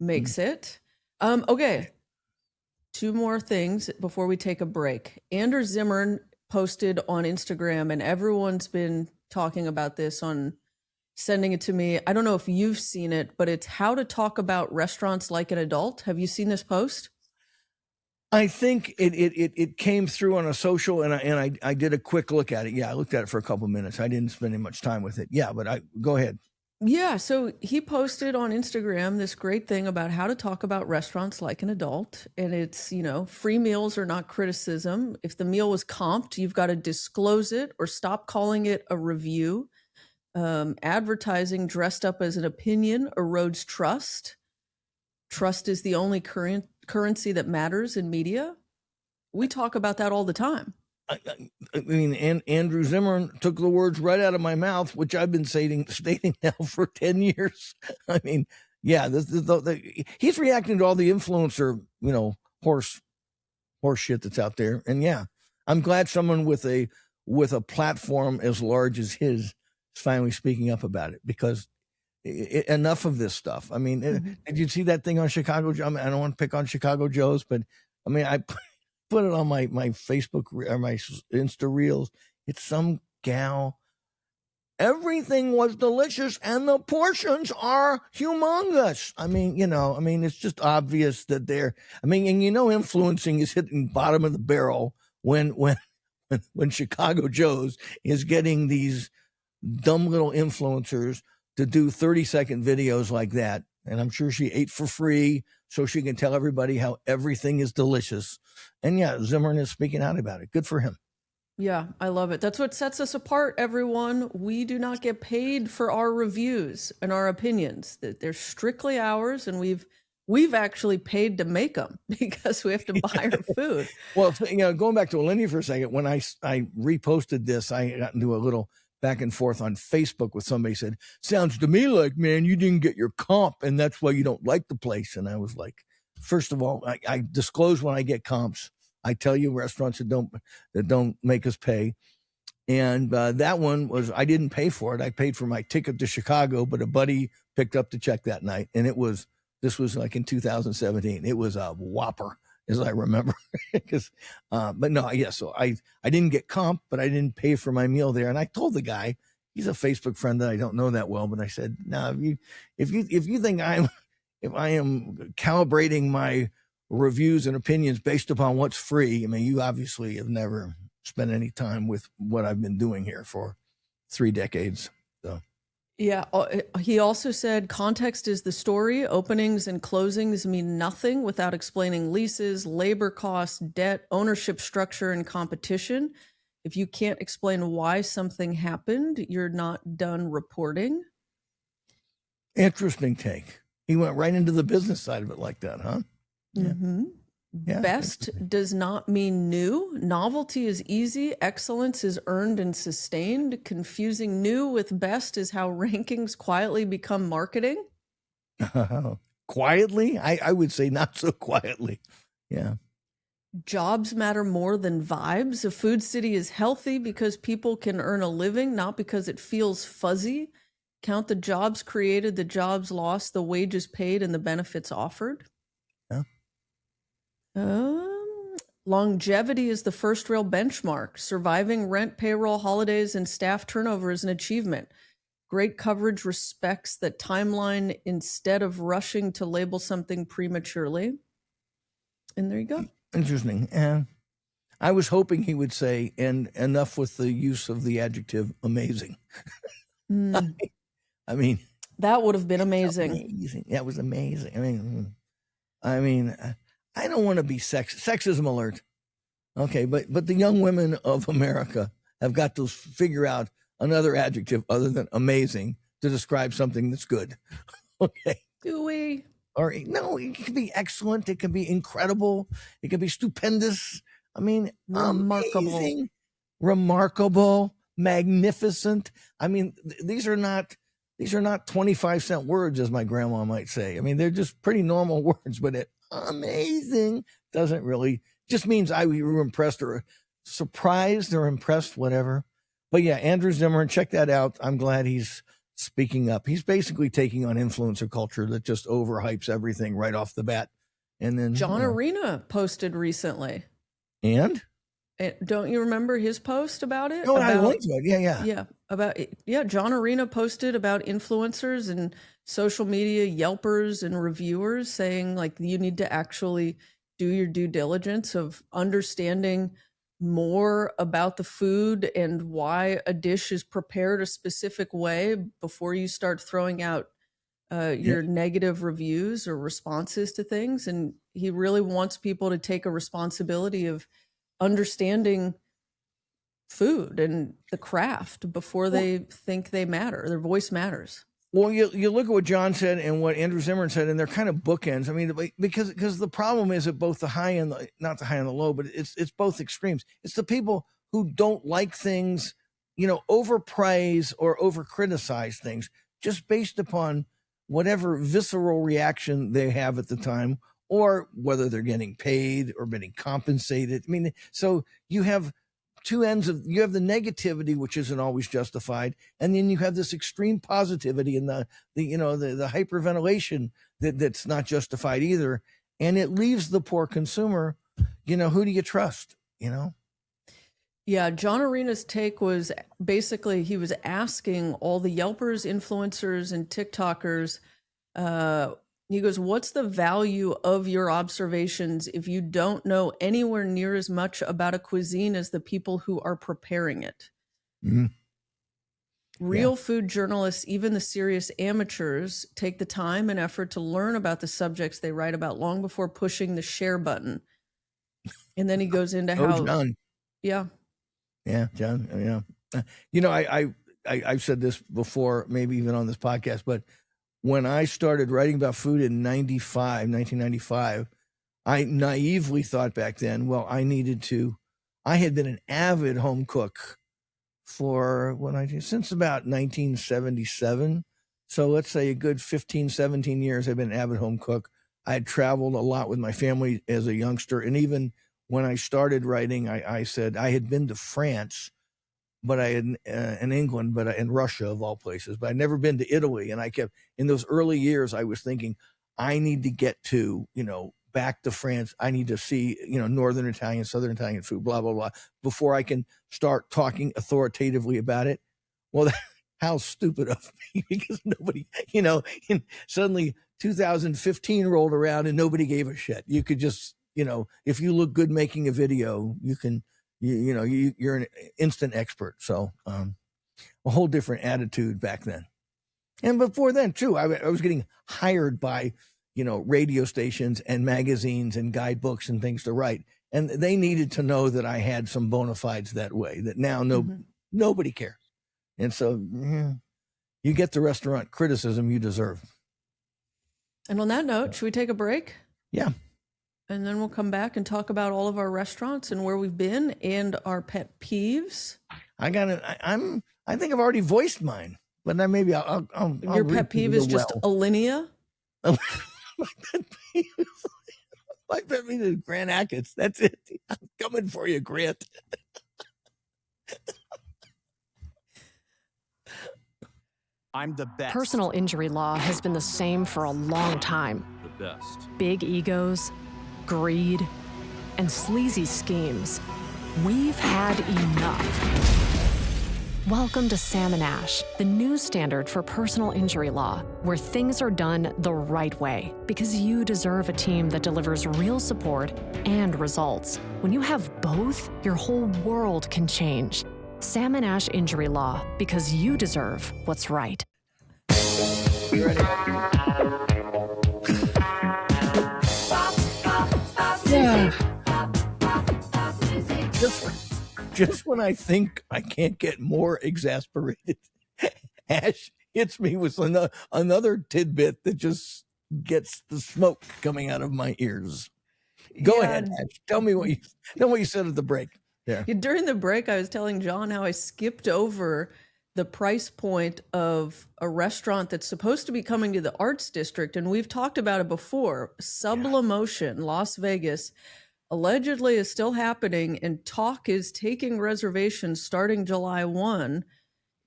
C: makes it. Okay. 2 more things before we take a break. Anders Zimmern posted on Instagram, and everyone's been talking about this sending it to me. I don't know if you've seen it, but it's how to talk about restaurants like an adult. Have you seen this post?
A: I think it came through on a social, and I did a quick look at it. Yeah, I looked at it for a couple minutes. I didn't spend much time with it. Yeah, but go ahead.
C: Yeah, so he posted on Instagram this great thing about how to talk about restaurants like an adult. And it's, free meals are not criticism. If the meal was comped, you've got to disclose it or stop calling it a review. Advertising dressed up as an opinion erodes trust. Trust is the only currency that matters in media. We talk about that all the time.
A: I mean, Andrew Zimmern took the words right out of my mouth, which I've been stating now for 10 years. I mean, yeah, he's reacting to all the influencer, horse shit that's out there. And yeah, I'm glad someone with a platform as large as his is finally speaking up about it, because enough of this stuff. I mean, did you see that thing on Chicago? I mean, I don't want to pick on Chicago Joe's, but I mean, I put it on my Facebook or my Insta reels. It's some gal. Everything was delicious and the portions are humongous. I mean, it's just obvious that influencing is hitting bottom of the barrel when Chicago Joe's is getting these dumb little influencers to do 30-second videos like that. And I'm sure she ate for free so she can tell everybody how everything is delicious. And yeah, Zimmern is speaking out about it. Good for him.
C: Yeah, I love it. That's what sets us apart, everyone. We do not get paid for our reviews and our opinions. They're strictly ours, and we've actually paid to make them because we have to buy our food.
A: Well, going back to Alinea for a second, when I reposted this, I got into a little back and forth on Facebook with somebody said, sounds to me like, man, you didn't get your comp and that's why you don't like the place. And I was like, first of all, I disclose when I get comps. I tell you restaurants that don't make us pay. And that one was, I didn't pay for it. I paid for my ticket to Chicago, but a buddy picked up the check that night. And this was like in 2017. It was a whopper, as I remember. But no, yeah, so I didn't get comp, but I didn't pay for my meal there. And I told the guy, he's a Facebook friend that I don't know that well, but I said, no, if you think if I am calibrating my reviews and opinions based upon what's free, I mean, you obviously have never spent any time with what I've been doing here for 3 decades. So.
C: Yeah, he also said context is the story. Openings and closings mean nothing without explaining leases, labor costs, debt, ownership structure, and competition. If you can't explain why something happened, you're not done reporting.
A: Interesting take. He went right into the business side of it like that, huh?
C: Yeah. Mm-hmm. Yeah. Best does not mean new. Novelty is easy. Excellence is earned and sustained. Confusing new with best is how rankings quietly become marketing.
A: Quietly? I would say not so quietly. Yeah.
C: Jobs matter more than vibes. A food city is healthy because people can earn a living, not because it feels fuzzy. Count the jobs created, the jobs lost, the wages paid, and the benefits offered.
A: Yeah.
C: Longevity is the first real benchmark. Surviving rent, payroll, holidays, and staff turnover is an achievement. Great coverage respects the timeline instead of rushing to label something prematurely. And there you go.
A: Interesting. I was hoping he would say, and enough with the use of the adjective amazing. I mean,
C: That would have been amazing.
A: amazing. That was amazing. I don't want to be sexism alert. Okay, but the young women of America have got to figure out another adjective other than amazing to describe something that's good. Okay.
C: Do we?
A: Or no, it can be excellent. It can be incredible. It can be stupendous. I mean,
C: Remarkable.
A: amazing, remarkable, magnificent. I mean, these are not 25-cent words, as my grandma might say. I mean, they're just pretty normal words, but amazing doesn't really, just means we were impressed or surprised or impressed, whatever. But yeah, Andrew Zimmern, check that out. I'm glad he's speaking up. He's basically taking on influencer culture that just overhypes everything right off the bat. And then
C: John Arena posted recently.
A: And
C: don't you remember his post about it?
A: no, I linked to it. Yeah.
C: John Arena posted about influencers and social media yelpers and reviewers saying like you need to actually do your due diligence of understanding more about the food and why a dish is prepared a specific way before you start throwing out your negative reviews or responses to things. And he really wants people to take a responsibility of understanding food and the craft before they think they matter. Their voice matters.
A: Well, you look at what John said and what Andrew Zimmern said, and they're kind of bookends. I mean, because the problem is at both the high and not the high and the low, but it's both extremes. It's the people who don't like things, overpraise or over criticize things just based upon whatever visceral reaction they have at the time, or whether they're getting paid or getting compensated. I mean, so you have two ends you have the negativity, which isn't always justified, and then you have this extreme positivity and the hyperventilation that's not justified either, and it leaves the poor consumer. Who do you trust?
C: Yeah, John Arena's take was basically he was asking all the Yelpers, influencers, and TikTokers. He goes, "What's the value of your observations if you don't know anywhere near as much about a cuisine as the people who are preparing it?"
A: Mm-hmm.
C: Real food journalists, even the serious amateurs, take the time and effort to learn about the subjects they write about long before pushing the share button. And then he goes into how,
A: John.
C: Yeah,
A: John. Yeah. I've said this before, maybe even on this podcast, but when I started writing about food in 1995, I naively thought back then, well, I had been an avid home cook since about 1977. So let's say a good 15, 17 years, I've been an avid home cook. I had traveled a lot with my family as a youngster. And even when I started writing, I said I had been to France, but I had in England, but in Russia of all places, but I'd never been to Italy. And I kept, in those early years, I was thinking, I need to get to, back to France. I need to see, Northern Italian, Southern Italian food, blah, blah, blah, before I can start talking authoritatively about it. Well, how stupid of me, because nobody, and suddenly 2015 rolled around and nobody gave a shit. You could just, if you look good making a video, you can, you're an instant expert. So a whole different attitude back then. And before then too, I was getting hired by, radio stations and magazines and guidebooks and things to write. And they needed to know that I had some bona fides that way, that now nobody cares. And so you get the restaurant criticism you deserve.
C: And on that note, should we take a break?
A: Yeah.
C: And then we'll come back and talk about all of our restaurants and where we've been and our pet peeves.
A: I think I've already voiced mine, but then maybe I'll
C: Your pet peeve is just Alinea?
A: My pet peeve is Grant Achatz. That's it. I'm coming for you, Grant.
D: I'm the best.
E: Personal injury law has been the same for a long time.
D: The best.
E: Big egos, greed, and sleazy schemes. We've had enough. Welcome to Sam & Ash, the new standard for personal injury law, where things are done the right way, because you deserve a team that delivers real support and results. When you have both, your whole world can change. Sam & Ash Injury Law, because you deserve what's right.
A: You ready? Yeah. Just when I think I can't get more exasperated, Ash hits me with another tidbit that just gets the smoke coming out of my ears. Go ahead, Ash. Tell me what you said at the break. Yeah.
C: During the break, I was telling John how I skipped over the price point of a restaurant that's supposed to be coming to the Arts District, and we've talked about it before. Sublimotion, Las Vegas, allegedly is still happening, and talk is taking reservations starting July 1,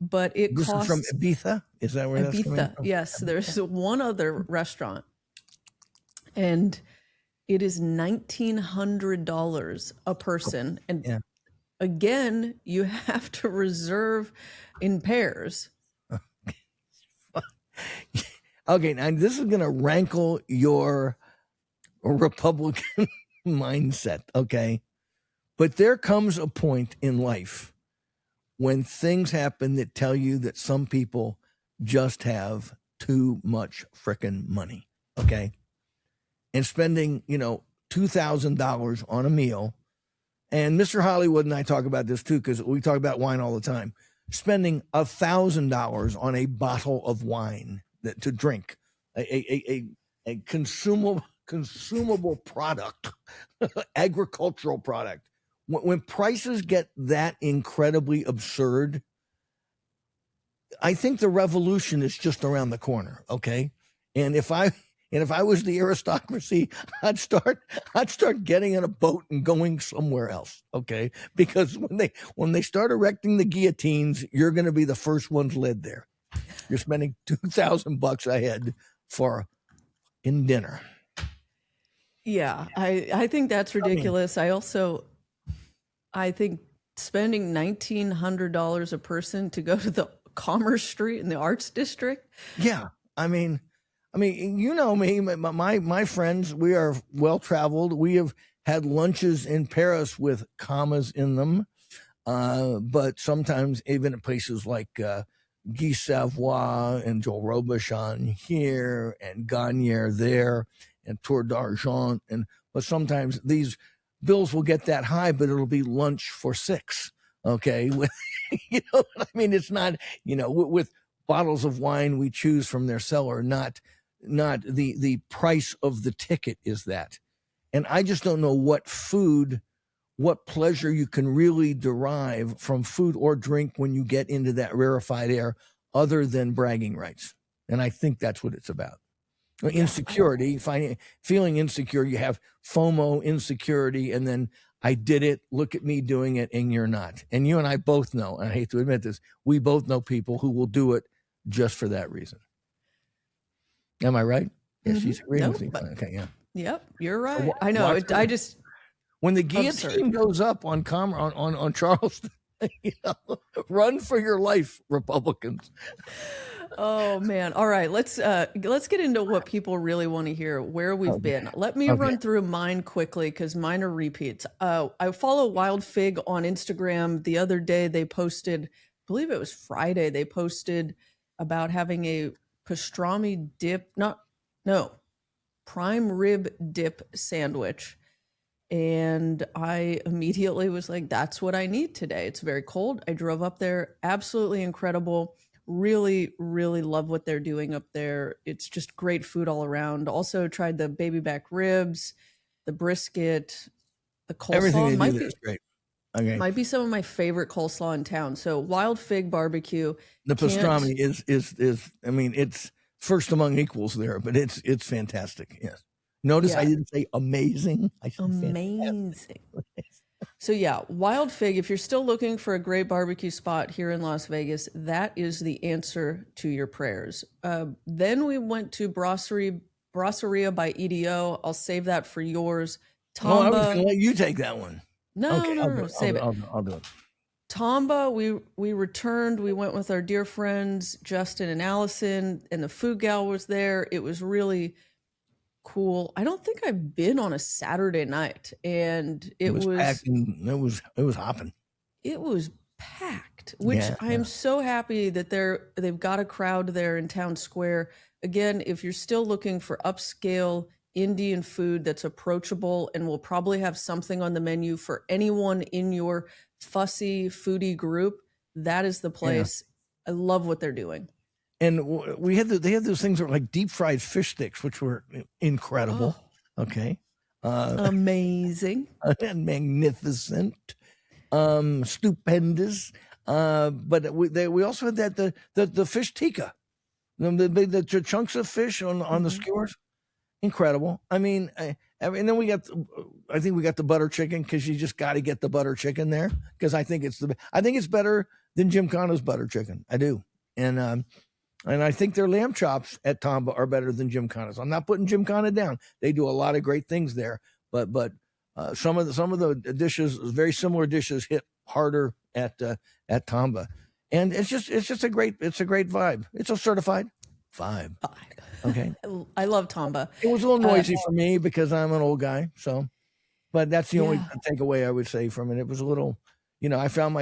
C: but it
A: This
C: costs...
A: is from Ibiza? Is that where that's coming from?
C: Yes, there's one other restaurant, and it is $1,900 a person. And again, you have to reserve in pairs.
A: Okay, now this is going to rankle your Republican mindset, okay? But there comes a point in life when things happen that tell you that some people just have too much frickin' money, okay? And spending, $2,000 on a meal. And Mr. Hollywood and I talk about this too, because we talk about wine all the time. Spending $1,000 on a bottle of wine to drink, a consumable product, agricultural product. When prices get that incredibly absurd, I think the revolution is just around the corner. Okay, and if I was the aristocracy, I'd start getting in a boat and going somewhere else. Okay, because when they start erecting the guillotines, you're going to be the first ones led there. You're spending $2,000 a head for dinner.
C: Yeah, I think that's ridiculous. I think spending $1,900 a person to go to the Commerce Street in the Arts District.
A: Yeah, I mean, you know me, my friends, we are well traveled. We have had lunches in Paris with commas in them, but sometimes even at places like Guy Savoy and Joel Robuchon here and Gagnère there and Tour d'Argent, but sometimes these bills will get that high, but it'll be lunch for $6. Okay, you know what I mean? It's not, with bottles of wine we choose from their cellar, not the price of the ticket is that. And I just don't know what pleasure you can really derive from food or drink when you get into that rarefied air other than bragging rights. And I think that's what it's about. Insecurity, feeling insecure, you have FOMO, insecurity, and then I did it, look at me doing it, and you're not. And you and I both know, and I hate to admit this, we both know people who will do it just for that reason. Am I right? Yeah, she's agreeing with me. Okay, yeah.
C: Yep, you're right. I know.
A: When the guillotine goes up on Charleston, run for your life, Republicans.
C: Oh man! All right, let's get into what people really want to hear. Where we've been. Let me run through mine quickly because mine are repeats. I follow Wild Fig on Instagram. The other day they posted, I believe it was Friday. They posted about having a pastrami dip, prime rib dip sandwich. And I immediately was like, that's what I need today. It's very cold. I drove up there. Absolutely incredible. Really, really love what they're doing up there. It's just great food all around. Also tried the baby back ribs, the brisket, the coleslaw.
A: Everything they do is great. Okay.
C: Might be some of my favorite coleslaw in town. So Wild Fig Barbecue.
A: The pastrami is it's first among equals there, but it's fantastic. Yes. Notice I didn't say amazing. I said amazing. So yeah, Wild Fig, if you're still looking for a great barbecue spot here in Las Vegas, that is the answer to your prayers. Then we went to Brasseria by EDO. I'll save that for yours. Tamba. I was going to let you take that one.
C: No, save it.
A: I'll do it.
C: Tamba, we returned. We went with our dear friends, Justin and Allison, and the food gal was there. It was really cool. I don't think I've been on a Saturday night, and it was
A: packed and it was hopping.
C: It was packed, which
A: Yeah,
C: I am so happy that they've got a crowd there in Town Square. Again, if you're still looking for upscale Indian food that's approachable and will probably have something on the menu for anyone in your fussy foodie group, that is the place. I love what they're doing.
A: and they had those things that were like deep fried fish sticks, which were incredible. Okay,
C: Amazing.
A: and magnificent, stupendous. But we also had the fish tikka, the chunks of fish on the skewers, incredible. I mean, and then I think we got the butter chicken, because you just got to get the butter chicken there, because I think it's better than Gymkhana's butter chicken. I do, and I think their lamb chops at Tamba are better than Gymkhana's. I'm not putting Gymkhana down; they do a lot of great things there, but some of the dishes, very similar dishes, hit harder at Tamba, and it's just a great vibe. It's a certified vibe. Okay,
C: I love Tamba.
A: it was a little noisy for me because I'm an old guy, so, but that's the only takeaway I would say from it. It was a little, I found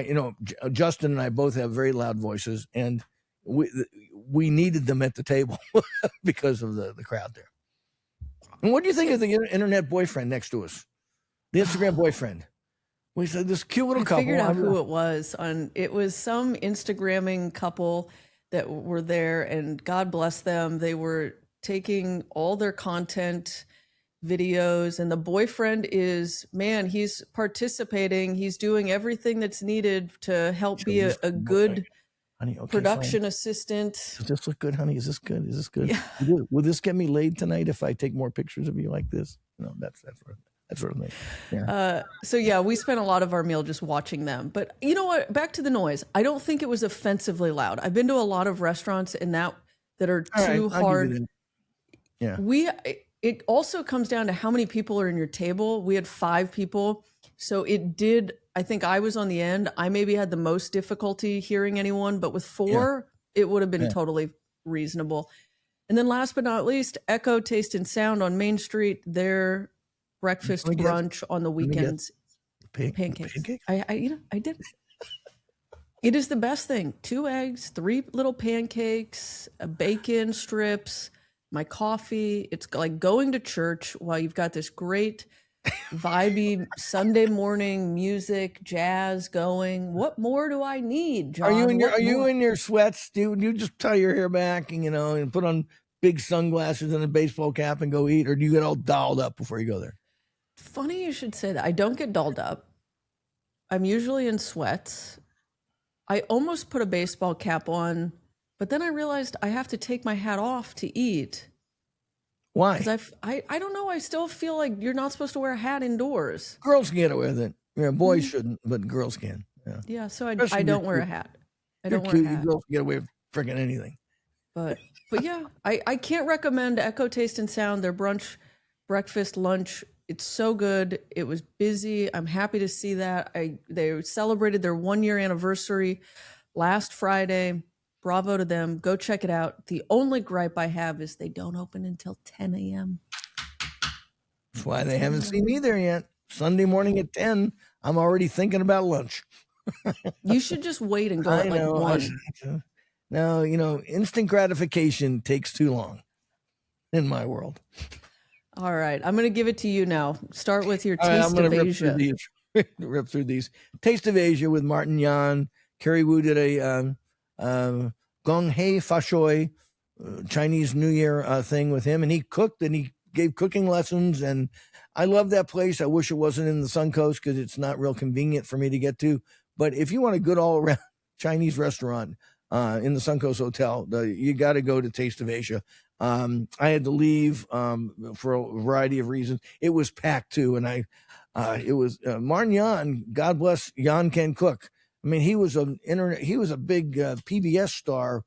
A: Justin and I both have very loud voices, and we needed them at the table because of the crowd there. And what do you think of the internet boyfriend next to us? The Instagram boyfriend. We said this cute little couple.
C: I figured out who it was. It was some Instagramming couple that were there, and God bless them. They were taking all their content videos, and the boyfriend he's participating. He's doing everything that's needed to help be a good
A: honey, okay,
C: production
A: fine.
C: assistant.
A: Does this look good, honey? Is this good? Is this good?
C: Yeah.
A: Will this get me laid tonight if I take more pictures of you like this? No, that's sort of thing. Yeah.
C: So yeah, we spent a lot of our meal just watching them. But you know what? Back to the noise. I don't think it was offensively loud. I've been to a lot of restaurants that are too hard.
A: Yeah.
C: It also comes down to how many people are in your table. We had 5 people. So I think I was on the end. I maybe had the most difficulty hearing anyone, but with 4, it would have been totally reasonable. And then last but not least, Echo Taste and Sound on Main Street, their breakfast brunch on the weekends. Pancakes. I did. It is the best thing. 2 eggs, 3 little pancakes, bacon strips, my coffee. It's like going to church while you've got this great vibey Sunday morning music, jazz going. What more do I need, John?
A: Are you in your sweats, dude? You just tie your hair back and put on big sunglasses and a baseball cap and go eat, or do you get all dolled up before you go there?
C: Funny you should say that. I don't get dolled up. I'm usually in sweats. I almost put a baseball cap on, but then I realized I have to take my hat off to eat.
A: Why?
C: Because I don't know. I still feel like you're not supposed to wear a hat indoors.
A: Girls can get away with it. Boys shouldn't, but girls can.
C: Yeah, so I don't wear a hat. I don't wear a hat.
A: Girls can get away with freaking anything.
C: But yeah, I can't recommend Echo Taste and Sound, their brunch, breakfast, lunch. It's so good. It was busy. I'm happy to see that. They celebrated their 1-year anniversary last Friday. Bravo to them. Go check it out. The only gripe I have is they don't open until 10 a.m.
A: That's why they haven't seen me there yet. Sunday morning at 10, I'm already thinking about lunch.
C: You should just wait and go at like 1.
A: No, instant gratification takes too long in my world.
C: All right. I'm going to give it to you now. Start with your
A: All
C: Taste
A: right,
C: of Asia.
A: Rip through these. Taste of Asia with Martin Yan. Carrie Wu did a Gong Hei Fa Shui Chinese New Year thing with him, and he cooked and he gave cooking lessons, and I love that place. I wish it wasn't in the Suncoast because it's not real convenient for me to get to. But if you want a good all-around Chinese restaurant in the Suncoast Hotel, you got to go to Taste of Asia. I had to leave for a variety of reasons. It was packed too, and it was Martin Yan. God bless Yan Can Cook. I mean, he was a big PBS star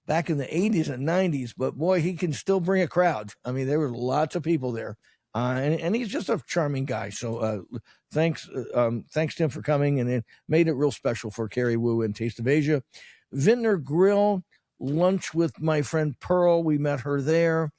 A: back in the 80s and 90s, but boy, he can still bring a crowd. I mean, there were lots of people there, and he's just a charming guy. So thanks to him for coming, and it made it real special for Carrie Wu and Taste of Asia. Vintner Grill, lunch with my friend Pearl. We met her there.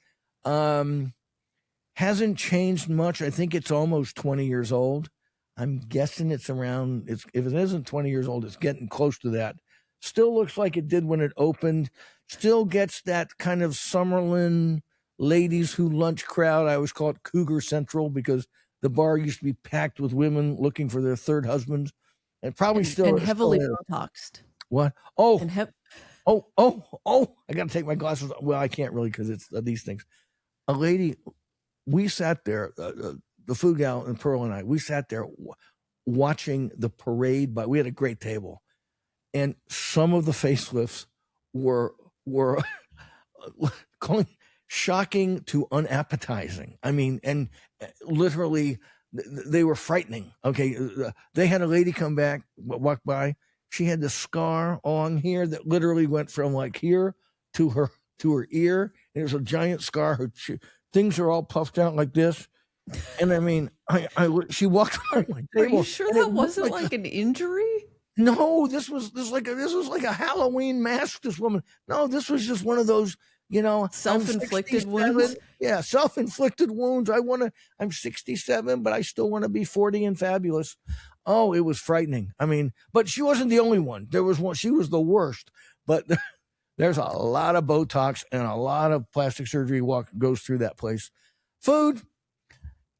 A: Hasn't changed much. I think it's almost 20 years old. I'm guessing it's around. If it isn't 20 years old, it's getting close to that. Still looks like it did when it opened. Still gets that kind of Summerlin ladies who lunch crowd. I always call it Cougar Central because the bar used to be packed with women looking for their third husbands, and probably
C: and heavily Botoxed.
A: What?
C: And
A: I got to take my glasses off. Well, I can't really because it's these things. A lady, we sat there, the food gal and Pearl and I, we sat there watching the parade, but we had a great table. And some of the facelifts were shocking to unappetizing. I mean, and literally they were frightening. Okay. They had a lady come back, walk by. She had the scar on here that literally went from like here to her ear. And it was a giant scar. Things are all puffed out like this. And I mean, she walked by my table.
C: Are you sure that wasn't like an injury?
A: No, this was like a Halloween mask. This woman. No, this was just one of those,
C: self-inflicted wounds.
A: Yeah, self-inflicted wounds. I'm 67, but I still want to be 40 and fabulous. Oh, it was frightening. I mean, but she wasn't the only one. There was one. She was the worst. But there's a lot of Botox and a lot of plastic surgery goes through that place. Food.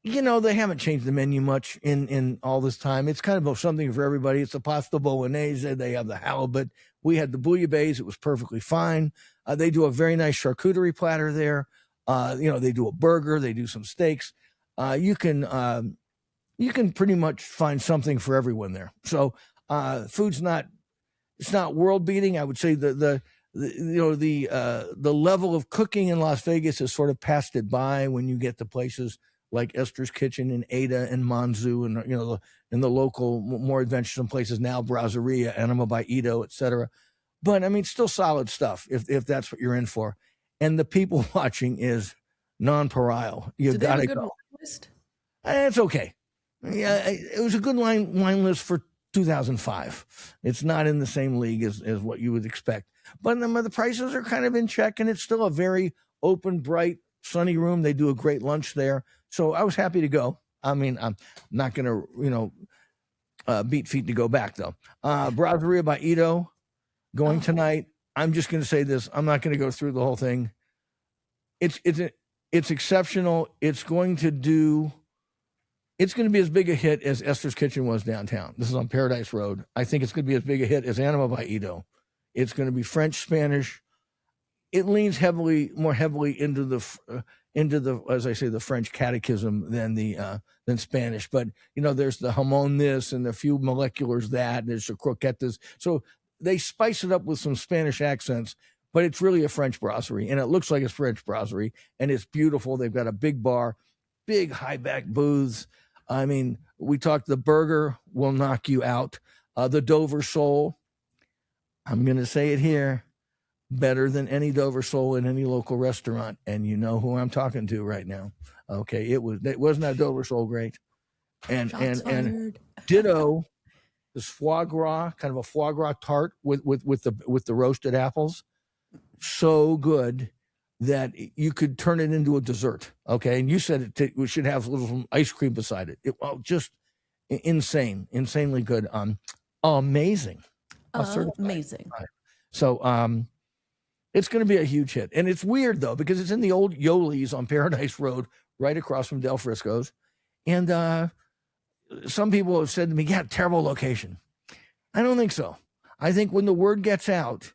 A: They haven't changed the menu much in all this time. It's kind of something for everybody. It's a pasta bolognese. They have the halibut. We had the bouillabaisse. It was perfectly fine. They do a very nice charcuterie platter there. They do a burger. They do some steaks. You can pretty much find something for everyone there. So food's it's not world beating. I would say the level of cooking in Las Vegas has sort of passed it by when you get to places like Esther's Kitchen and Ada and Manzu and in the local more adventuresome places now, Brasseria, Anima by Ito, etc. But I mean, still solid stuff if that's what you're in for. And the people watching is non-parial. You got to go.
C: List?
A: It's okay. Yeah, it was a good wine list for 2005. It's not in the same league as what you would expect. But the prices are kind of in check, and it's still a very open, bright, sunny room. They do a great lunch there. So I was happy to go. I mean, I'm not going to, beat feet to go back, though. Brasseria by Ito, going tonight. I'm just going to say this. I'm not going to go through the whole thing. It's exceptional. It's going to be as big a hit as Esther's Kitchen was downtown. This is on Paradise Road. I think it's going to be as big a hit as Anima by Ito. It's going to be French, Spanish. It leans more heavily into the as I say, the French catechism than Spanish. But there's the jamon this and a few moleculars that. And there's the croquetas. So they spice it up with some Spanish accents. But it's really a French brasserie, and it looks like a French brasserie, and it's beautiful. They've got a big bar, big high back booths. I mean, we talked. The burger will knock you out. The Dover sole. I'm going to say it here. Better than any Dover sole in any local restaurant, and you know who I'm talking to right now. Okay, it wasn't that Dover sole great, and ditto this foie gras, kind of a foie gras tart with the roasted apples, so good that you could turn it into a dessert. Okay, and you said we should have a little ice cream beside it. Just insanely good. Amazing,
C: amazing.
A: So it's going to be a huge hit. And it's weird, though, because it's in the old Yoli's on Paradise Road, right across from Del Frisco's. And some people have said to me, yeah, terrible location. I don't think so. I think when the word gets out,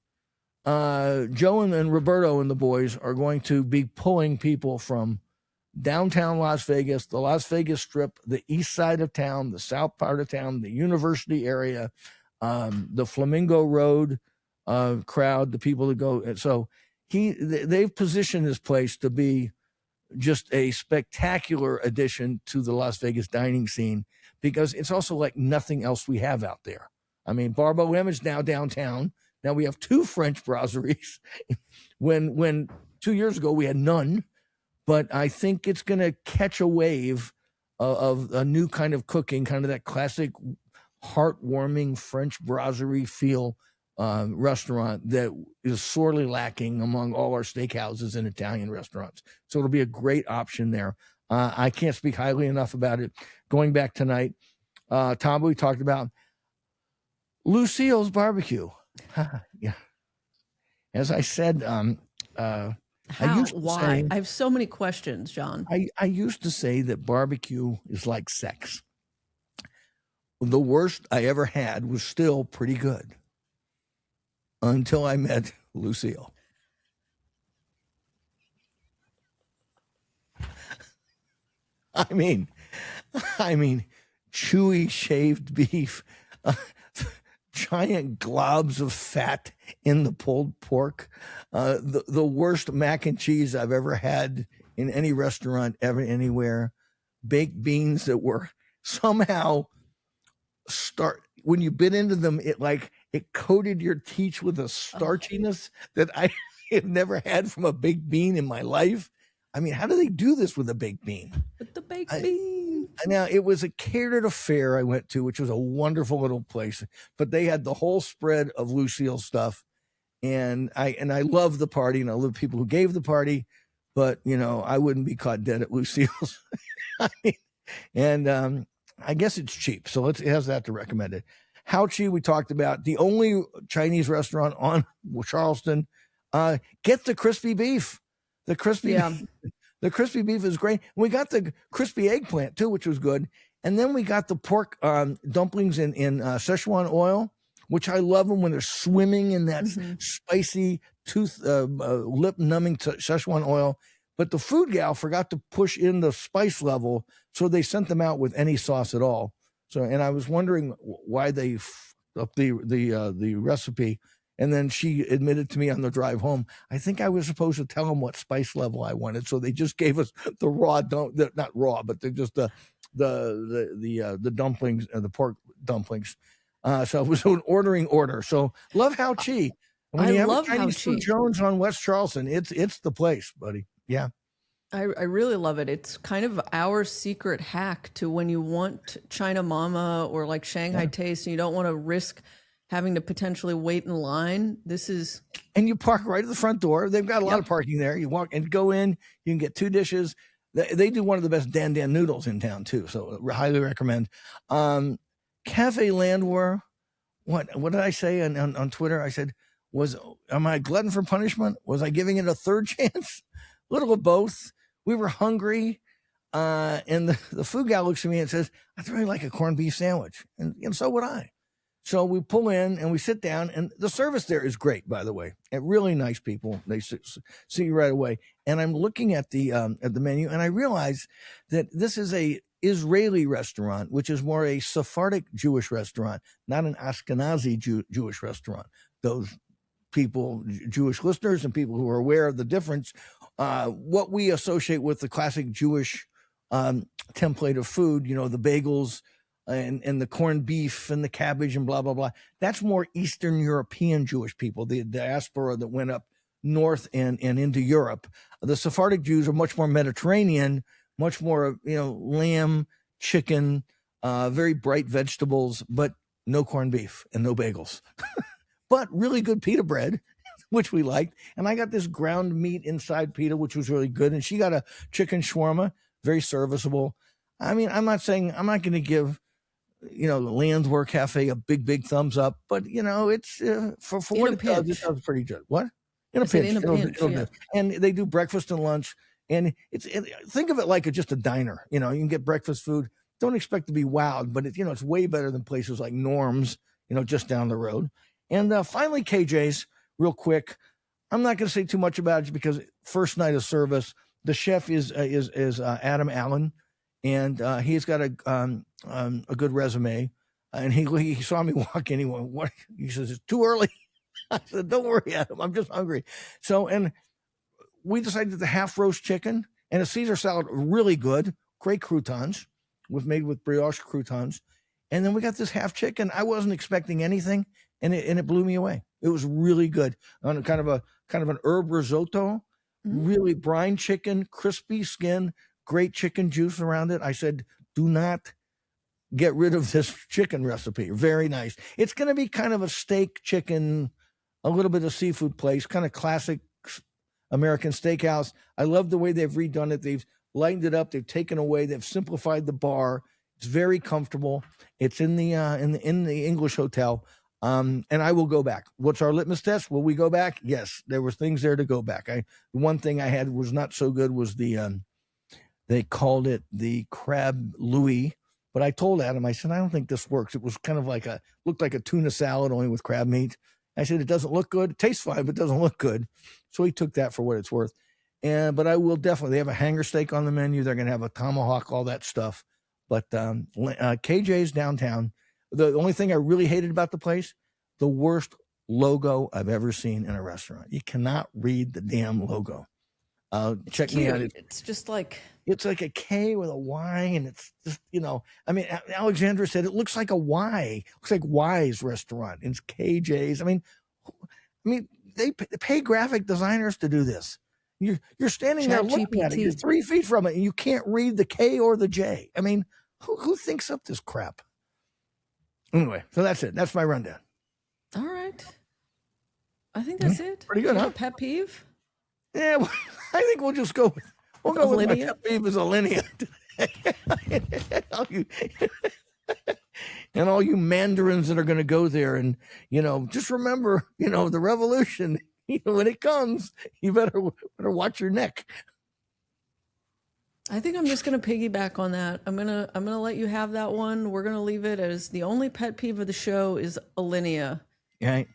A: Joe and Roberto and the boys are going to be pulling people from downtown Las Vegas, the Las Vegas Strip, the east side of town, the south part of town, the university area, the Flamingo Road crowd, the people that go. So they've positioned this place to be just a spectacular addition to the Las Vegas dining scene because it's also like nothing else we have out there. I mean, Bar Bohème is now downtown. Now we have 2 French brasseries. when 2 years ago we had none, but I think it's going to catch a wave of a new kind of cooking, kind of that classic heartwarming French brasserie feel restaurant that is sorely lacking among all our steakhouses and Italian restaurants. So it'll be a great option there. I can't speak highly enough about it. Going back tonight, Tom, we talked about Lucille's barbecue. Yeah. As I said, I
C: How?
A: used to
C: Why?
A: say,
C: I have so many questions, John.
A: I used to say that barbecue is like sex. The worst I ever had was still pretty good until I met Lucille. I mean, chewy shaved beef, giant globs of fat in the pulled pork, the worst mac and cheese I've ever had in any restaurant ever anywhere, baked beans that were somehow when you bit into them, it coated your teeth with a starchiness that I have never had from a baked bean in my life. I mean, how do they do this with a baked bean?
C: With the baked bean.
A: Now, it was a catered affair I went to, which was a wonderful little place, but they had the whole spread of Lucille's stuff. And I love the party and I love people who gave the party, but I wouldn't be caught dead at Lucille's. I mean, and I guess it's cheap. So it has that to recommend it. Hao-Chi, we talked about, the only Chinese restaurant on Charleston. Get the crispy beef. The crispy beef is great. We got the crispy eggplant too, which was good. And then we got the pork dumplings in Szechuan oil, which I love them when they're swimming in that spicy lip numbing Szechuan oil. But the food gal forgot to push in the spice level, so they sent them out with any sauce at all. So, and I was wondering why they up the recipe. And then she admitted to me on the drive home, I think I was supposed to tell them what spice level I wanted. So they just gave us the raw, not raw, but they're just the dumplings and the pork dumplings. So it was an ordering order. So love Hao-Chi. When you have Chinese Food Jones on West Charleston, it's the place, buddy. Yeah.
C: I really love it. It's kind of our secret hack to when you want China Mama or like Shanghai Taste and you don't want to risk having to potentially wait in line.
A: And you park right at the front door. They've got a lot of parking there. You walk and go in, you can get 2 dishes. They do one of the best Dan noodles in town too. So highly recommend. Cafe Landwehr. What did I say on Twitter? I said, am I a glutton for punishment? Was I giving it a third chance? A little of both. We were hungry. And the food guy looks at me and says, I'd really like a corned beef sandwich. And so would I. So we pull in and we sit down, and the service there is great, by the way. And really nice people. They see you right away. And I'm looking at the menu, and I realize that this is a Israeli restaurant, which is more a Sephardic Jewish restaurant, not an Ashkenazi Jewish restaurant. Those people, Jewish listeners and people who are aware of the difference, what we associate with the classic Jewish template of food, the bagels, and the corned beef and the cabbage and blah, blah, blah. That's more Eastern European Jewish people, the diaspora that went up north and into Europe. The Sephardic Jews are much more Mediterranean, much more, lamb, chicken, very bright vegetables, but no corned beef and no bagels. But really good pita bread, which we liked. And I got this ground meat inside pita, which was really good. And she got a chicken shawarma, very serviceable. I mean, I'm not going to give Landwehr Cafe a big thumbs up, but it's for what it does, it does pretty good. What? In a pinch. It'll do. And they do breakfast and lunch, and think of it like just a diner. You can get breakfast food. Don't expect to be wowed, but it's way better than places like Norm's, just down the road. And finally, KJ's, real quick. I'm not going to say too much about it because first night of service, the chef is Adam Allen, and he's got a good resume. And he saw me walk in. He went, "What?" He says, "It's too early." I said, "Don't worry, Adam. I'm just hungry." So, and we decided the half roast chicken and a Caesar salad, really good, great croutons, made with brioche croutons. And then we got this half chicken. I wasn't expecting anything, and it blew me away. It was really good on kind of an herb risotto, really brine chicken, crispy skin, great chicken juice around it. I said, do not get rid of this chicken recipe. Very nice. It's going to be kind of a steak chicken, a little bit of seafood place, kind of classic American steakhouse. I love the way they've redone it. They've lightened it up. They've taken away. They've simplified the bar. It's very comfortable. It's in the English hotel. And I will go back. What's our litmus test? Will we go back? Yes, there were things there to go back. The one thing I had was not so good was the they called it the crab Louis, but I told Adam, I said, I don't think this works. It was kind of looked like a tuna salad only with crab meat. I said, it doesn't look good. It tastes fine, but it doesn't look good. So he took that for what it's worth. But I will definitely, they have a hanger steak on the menu. They're going to have a tomahawk, all that stuff. But KJ's downtown. The only thing I really hated about the place, the worst logo I've ever seen in a restaurant. You cannot read the damn logo. Check me out.
C: It's just like,
A: it's like a K with a Y, and it's just, I mean, Alexandra said it looks like a Y. It looks like Y's restaurant. It's KJ's. I mean, they pay graphic designers to do this. You're standing there looking at it. You're 3 feet from it, and you can't read the K or the J. I mean, who thinks up this crap? Anyway, so that's it. That's my rundown.
C: All right. I think that's it.
A: Pretty good, huh?
C: Pet peeve?
A: Yeah, well, I think we'll just go with my pet peeve is Alinea. And all you mandarins that are going to go there, and just remember, the revolution. When it comes, you better watch your neck.
C: I think I'm just going to piggyback on that. I'm gonna let you have that one. We're gonna leave it as the only pet peeve of the show is Alinea.
A: Right.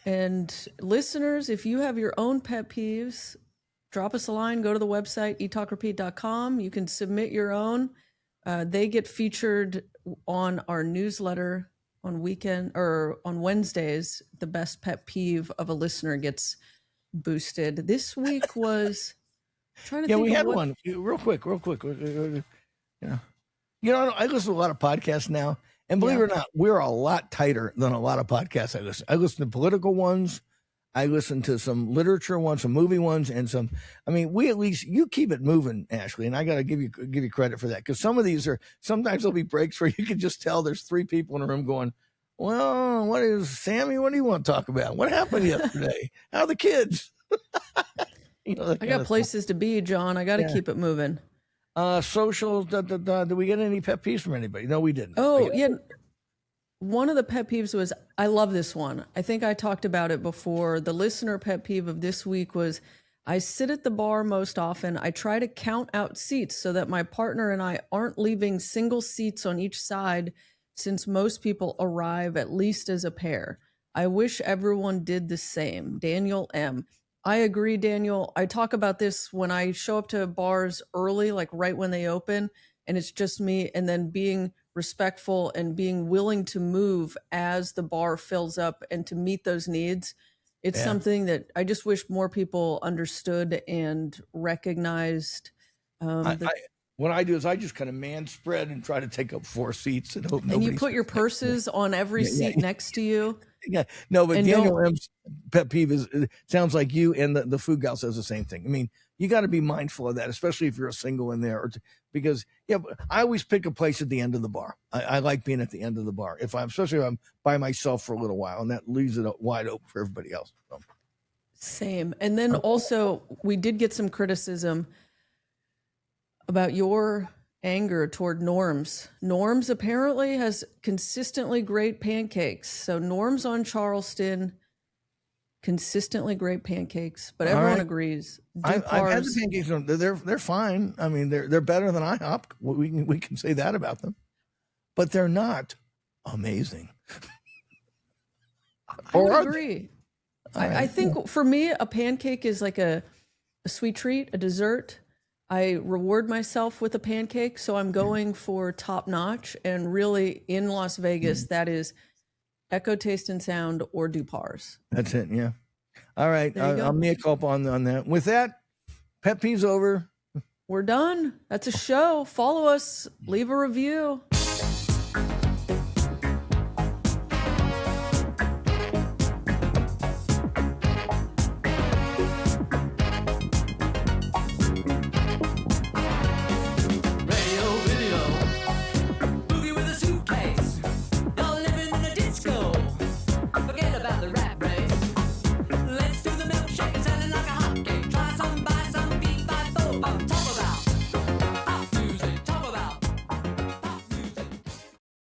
C: And listeners, if you have your own pet peeves, drop us a line. Go to the website eattalkrepeat.com. You can submit your own. They get featured on our newsletter on Wednesdays. The best pet peeve of a listener gets boosted. This week was trying to think
A: we
C: of
A: had one real quick. I listen to a lot of podcasts now, and believe it or not, we're a lot tighter than a lot of podcasts I listen. I listen to political ones. I listen to some literature ones, some movie ones, and some. I mean, you keep it moving, Ashley, and I got to give you credit for that, because some of these sometimes there'll be breaks where you can just tell there's 3 people in a room going, well, what do you want to talk about? What happened yesterday? How are the kids?
C: I got places to be, John. I got to keep it moving.
A: Social. Did we get any pet peeves from anybody? No, we didn't.
C: Oh, yeah. One of the pet peeves was, I love this one. I think I talked about it before. The listener pet peeve of this week was, I sit at the bar most often. I try to count out seats so that my partner and I aren't leaving single seats on each side, since most people arrive at least as a pair. I wish everyone did the same. Daniel M. I agree, Daniel. I talk about this when I show up to bars early, like right when they open, and it's just me, and then being respectful and being willing to move as the bar fills up and to meet those needs. It's something that I just wish more people understood and recognized.
A: What I do is I just kind of man spread and try to take up 4 seats and hope nobody.
C: And you put your purses on every seat next to you.
A: Yeah, no, but Daniel M's pet peeve is, it sounds like you and the food gal says the same thing. I mean, you got to be mindful of that, especially if you're a single in there, because I always pick a place at the end of the bar. I like being at the end of the bar, especially if I'm by myself for a little while, and that leaves it wide open for everybody else. So.
C: Same. And then also, we did get some criticism about your anger toward Norms. Norms apparently has consistently great pancakes. So Norms on Charleston, consistently great pancakes, but everyone agrees.
A: I've had the pancakes. They're fine. I mean, they're better than IHOP. We can say that about them, but they're not amazing.
C: I would agree. I think for me, a pancake is like a sweet treat, a dessert. I reward myself with a pancake, so I'm going for top notch. And really, in Las Vegas, that is Echo Taste and Sound or Dupar's.
A: That's it. Yeah. All right. I'll mea culpa on that. With that, pet peeves over.
C: We're done. That's a show. Follow us. Leave a review.